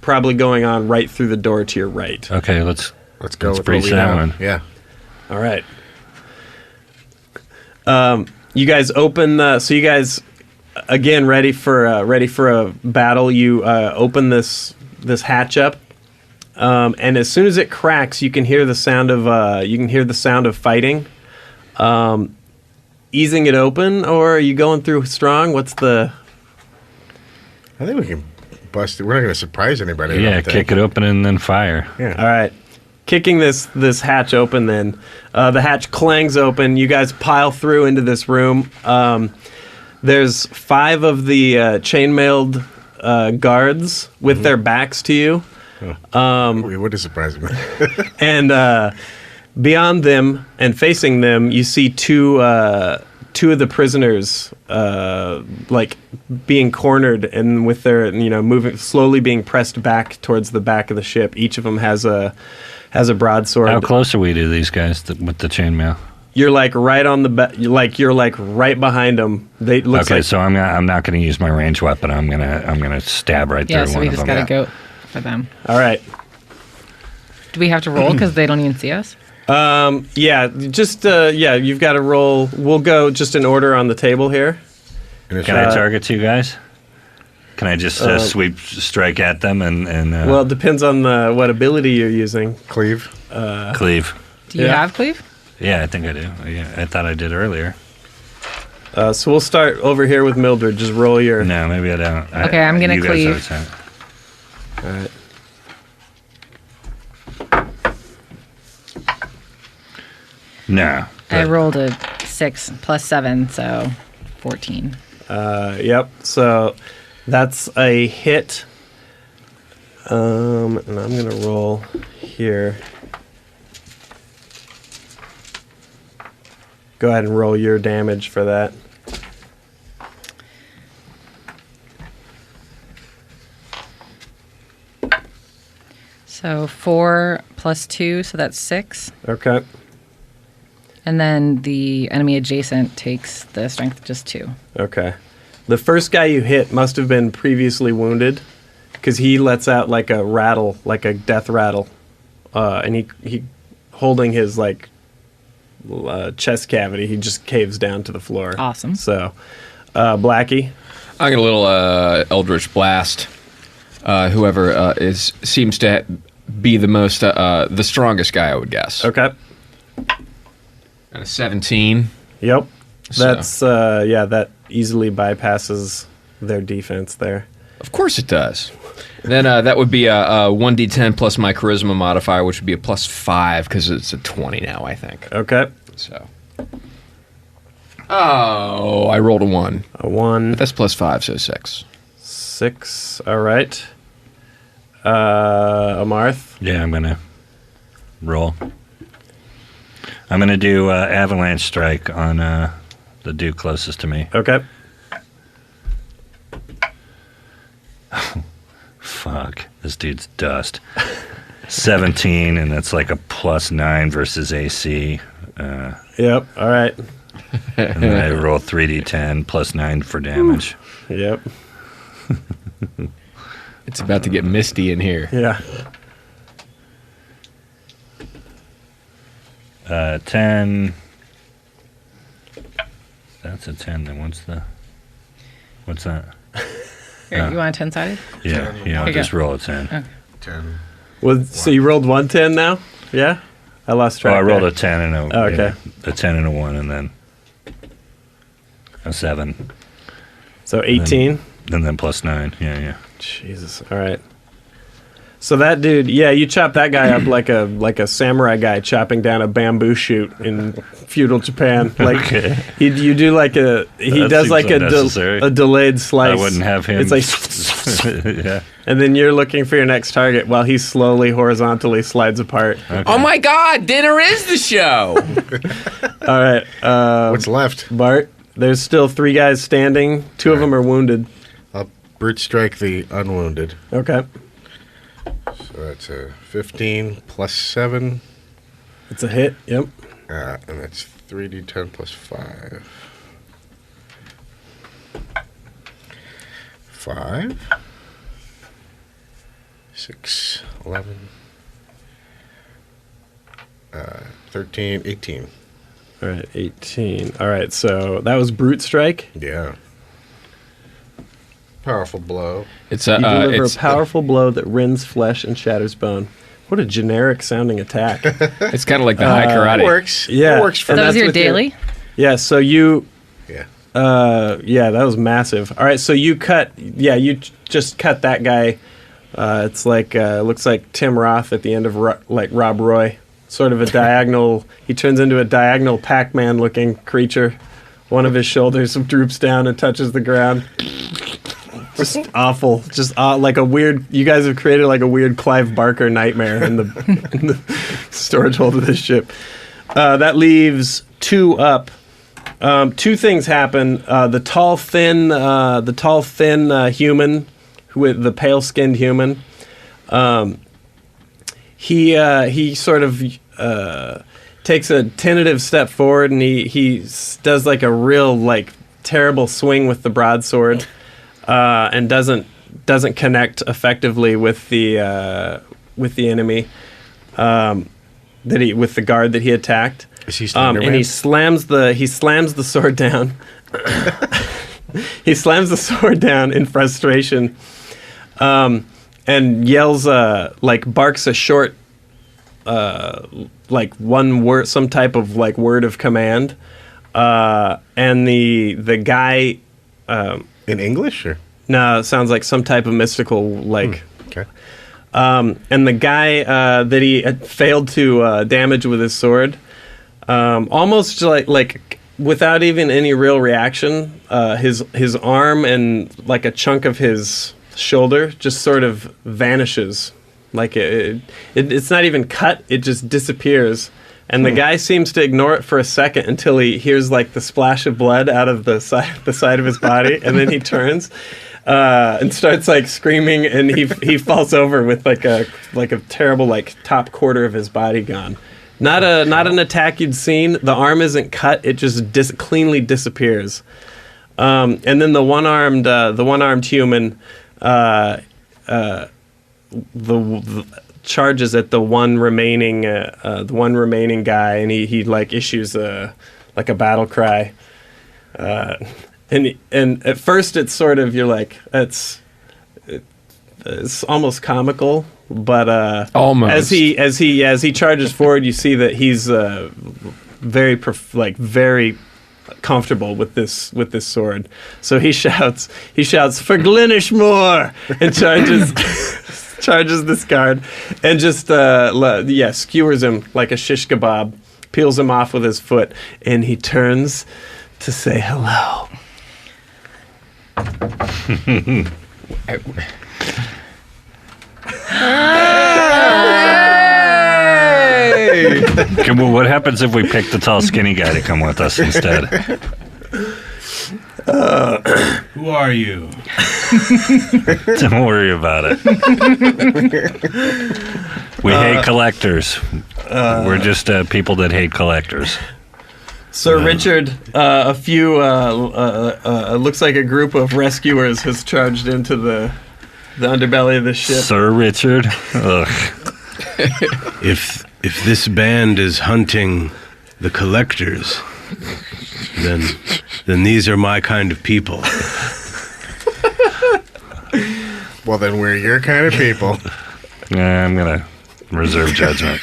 probably going on right through the door to your right. Okay, let's go let's with breach what we that know. one. Yeah. All right. You guys open. So you guys again ready for a battle. You open this hatch up, and as soon as it cracks, you can hear the sound of fighting. Easing it open, or are you going through strong? What's the? I think we can bust it. We're not going to surprise anybody. I Yeah, don't think. kick it open and then fire. Yeah. All right. Kicking this hatch open, then the hatch clangs open. You guys pile through into this room. There's 5 of the chainmailed guards with their backs to you, It would have surprised me. and beyond them and facing them, you see two of the prisoners like being cornered and with their moving slowly, being pressed back towards the back of the ship. Each of them has a broadsword. How close are we to these guys with the chainmail? You're like right on the you're like right behind them. They looks Okay, like so I'm not going to use my ranged weapon. I'm gonna stab right Yeah, through so one we of just them. gotta go for them. all right. Do we have to roll because they don't even see us? Yeah, just you've got to roll. We'll go just in order on the table here. And it's Can I target 2 guys? Can I just sweep strike at them and Well, it depends on what ability you're using. cleave. cleave? Do you Yeah. have cleave? Yeah, I think I do. Yeah, I thought I did earlier. So we'll start over here with Mildred. Just roll your. No, maybe I don't. Okay, I'm gonna you guys cleave. always have it. All right. No. I but- rolled a 6 plus 7, so 14. Yep. So that's a hit. And I'm gonna roll here. Go ahead and roll your damage for that. So 4 plus 2, so that's 6. Okay. And then the enemy adjacent takes the strength just 2. Okay. The first guy you hit must have been previously wounded, because he lets out like a rattle, like a death rattle, and he holding his like chest cavity, he just caves down to the floor. Awesome. So, Blackie. I get a little Eldritch Blast. Whoever seems to be the strongest guy, I would guess. Okay. And a 17. Yep. So- That's that easily bypasses their defense there. Of course it does. Then that would be a 1d10 plus my charisma modifier, which would be a plus 5 because it's a 20 now, I think. Okay. So. Oh, I rolled a 1. A 1. But that's plus 5, so 6. 6. All right. Amarth. Yeah, I'm gonna roll. I'm gonna do avalanche strike on the dude closest to me. Okay. Fuck, this dude's dust. 17, and that's like a plus 9 versus AC. Yep. All right. And then I roll 3d10 plus 9 for damage. Yep. It's about to get misty in here. Yeah. 10. That's a 10. Then what's that? Here, you want a 10-sided? Yeah, Here you just go. roll a 10. Okay. 10. Well, so you rolled 110 now? Yeah? I lost track. I rolled there. a 10 and a Oh, okay. a 10 and a 1, and then a 7, So 18? and then plus 9. Yeah. Jesus. All right. So that dude, yeah, you chop that guy up like a samurai guy chopping down a bamboo shoot in feudal Japan. Like Okay. you do like he That does seems like unnecessary. a delayed slice. I wouldn't have him. It's like, yeah. and then you're looking for your next target while he slowly horizontally slides apart. Oh my God! Dinner is the show. All right, What's left? Bart. There's still 3 guys standing. 2 of them are wounded. I'll brute strike the unwounded. Okay, So that's a 15 plus 7. it's a hit. Yep. And that's 3d10 plus 5. 5. 6, 11, 13, 18. All right, 18. All right, so that was brute strike. Yeah. Powerful blow. It's You deliver it's a powerful blow that rends flesh and shatters bone. What a generic sounding attack. it's kind of like the high karate. It works. Yeah. It works for And That was that's your with daily? Yeah, so you Yeah. yeah, that was massive. All right, so you just cut that guy. It's like looks like Tim Roth at the end of like Rob Roy. Sort of a diagonal. He turns into a diagonal Pac-Man looking creature. One of his shoulders droops down and touches the ground. Just awful. Just like a weird. You guys have created like a weird Clive Barker nightmare in the storage hold of this ship. That leaves 2 up. 2 things happen. The tall, thin human, with the pale-skinned human. He sort of takes a tentative step forward, and he does like a real like terrible swing with the broadsword, and doesn't connect effectively with the enemy with the guard that he attacked. Is he Slender And Man? he slams the sword down. He slams the sword down in frustration, and yells like barks a short like one word, some type of like word of command, and the guy In English? Or? no, it sounds like some type of mystical like. Okay. And the guy that he had failed to damage with his sword, almost like without even any real reaction, his arm and like a chunk of his shoulder just sort of vanishes. Like it's not even cut; it just disappears. And the guy seems to ignore it for a second until he hears like the splash of blood out of the side of his body, and then he turns. And starts like screaming, and he falls over with like a terrible like top quarter of his body gone. Not an attack you'd seen. The arm isn't cut; it just cleanly disappears. And then the one-armed human the charges at the one remaining guy, and he like issues a battle cry. And at first it's sort of you're like it's almost comical, but Almost. as he charges forward, you see that he's very comfortable with this sword. So he shouts for Glenishmore and charges this guard and just skewers him like a shish kebab, peels him off with his foot, and he turns to say hello. Okay, well, what happens if we pick the tall, skinny guy to come with us instead? Who are you? Don't worry about it. We hate collectors. We're just people that hate collectors. Sir Richard, a few looks like a group of rescuers has charged into the underbelly of the ship. Sir Richard? Ugh. If this band is hunting the collectors, then these are my kind of people. Well, then we're your kind of people. Yeah, I'm gonna reserve judgment.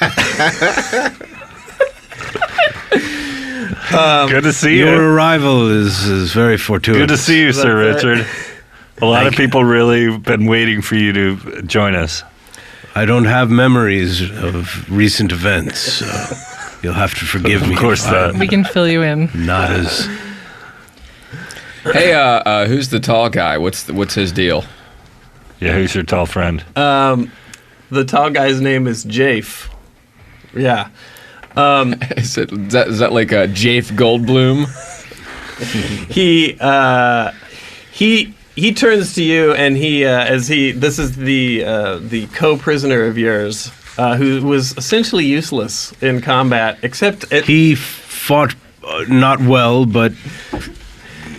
Good to see you. Your arrival is very fortuitous. Good to see you, Sir Richard. A lot of people really been waiting for you to join us. I don't have memories of recent events, so you'll have to forgive me. Of course not. We can fill you in. Not as... Hey, who's the tall guy? What's his deal? Yeah, who's your tall friend? The tall guy's name is Jafe. Yeah. Is that like a Jafe Goldblum? He turns to you and this is the co-prisoner of yours who was essentially useless in combat except He fought not well, but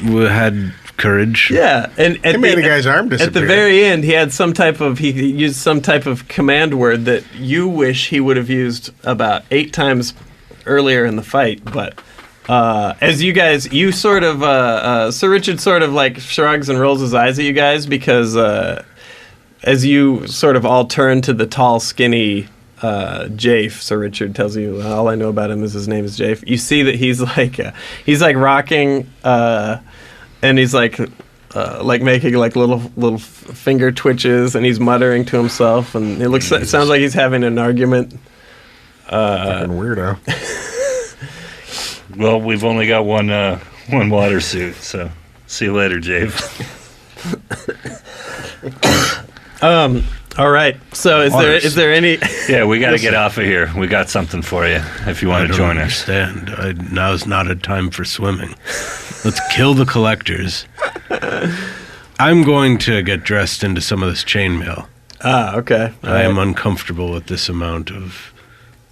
had courage. yeah, and He made a guy's arm disappear. at the very end, he used some type of command word that you wish he would have used about 8 times earlier in the fight. But as you sort of, Sir Richard sort of like shrugs and rolls his eyes at you guys because as you sort of all turn to the tall, skinny Jafe, Sir Richard tells you all I know about him is his name is Jafe. You see that he's like rocking. And he's like making like little finger twitches, and he's muttering to himself, and it sounds like he's having an argument. Fucking weirdo. Well, we've only got one water suit, so see you later, Jave. All right. So is there any? Yeah, we got to get off of here. We got something for you if you want to join us. Understand. Now's not a time for swimming. Let's kill the collectors. I'm going to get dressed into some of this chainmail. Ah, okay. I am uncomfortable with this amount of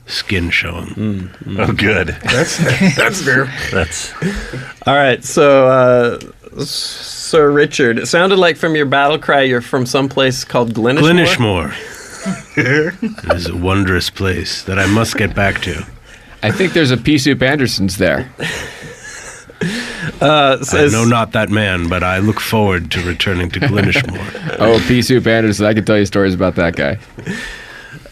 skin showing. Oh, good. That's new. That's All right. So, Sir Richard, it sounded like from your battle cry you're from some place called Glenishmore. It is a wondrous place that I must get back to. I think there's a Pea Soup Anderson's there. I know not that man, but I look forward to returning to Glenishmore. Oh, Pea Soup Anderson. I can tell you stories about that guy.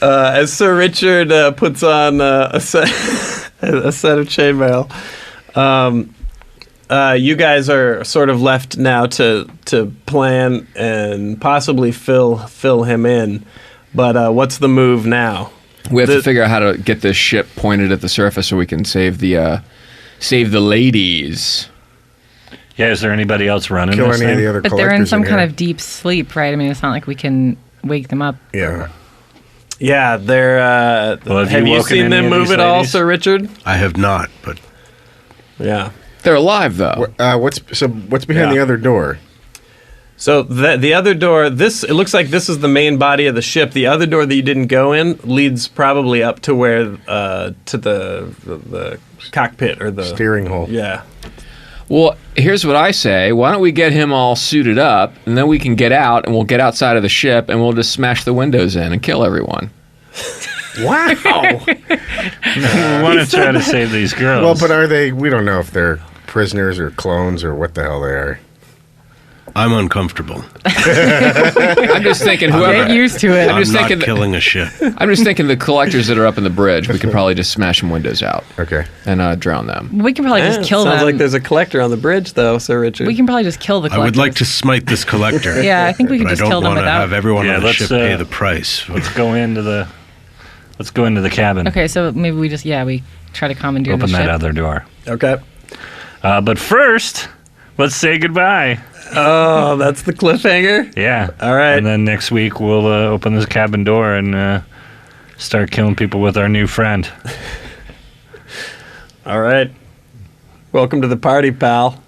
As Sir Richard puts on a set of chainmail, you guys are sort of left now to plan and possibly fill him in. But what's the move now? We have to figure out how to get this ship pointed at the surface so we can save the ladies. yeah. Is there anybody else running Kill this any of thing? the other But collectors they're in some kind here. of deep sleep, right? I mean, it's not like we can wake them up. Yeah. Yeah, they're. Well, have you woken seen any them of move these at all, ladies? Sir Richard? I have not, but Yeah. They're alive, though. What's behind Yeah. the other door? So the other door, it looks like this is the main body of the ship. The other door that you didn't go in leads probably up to where to the cockpit or the Steering hole. Yeah. Well, here's what I say. Why don't we get him all suited up, and then we can get out, and we'll get outside of the ship, and we'll just smash the windows in and kill everyone. Wow. We want to try to save these girls. Well, but are they? We don't know if they're prisoners or clones or what the hell they are. I'm uncomfortable. I'm just thinking Get whoever. used to it. I'm just not thinking killing a ship. I'm just thinking the collectors that are up in the bridge. We can probably just smash some windows out Okay. and drown them. We can probably just kill Sounds them. like there's a collector on the bridge, though, Sir Richard. We can probably just kill the I collectors. would like to smite this collector. Yeah, I think we can but just I kill don't them want to without. have everyone Yeah, on the let's, ship pay the price. Let's go into the cabin. Okay, so maybe we just we try to commandeer Open the that ship. other door. Okay. But first, let's say goodbye. Oh, that's the cliffhanger? Yeah. All right. And then next week we'll open this cabin door and start killing people with our new friend. All right. Welcome to the party, pal.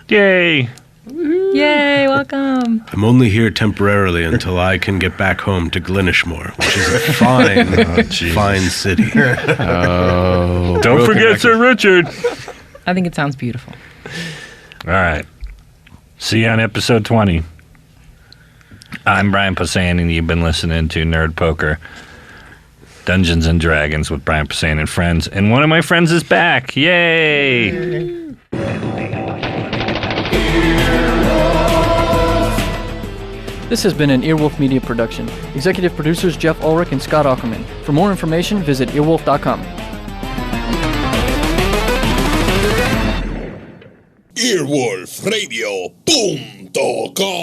Yay! Yay! Welcome. I'm only here temporarily until I can get back home to Glenishmore, which is a fine city. Don't forget Sir Richard. I think it sounds beautiful. All right. See you on episode 20. I'm Brian Posehn, and you've been listening to Nerd Poker, Dungeons and Dragons with Brian Posehn and friends. And one of my friends is back. Yay! This has been an Earwolf Media production. Executive producers Jeff Ulrich and Scott Ackerman. For more information, visit earwolf.com. Earwolfradio.com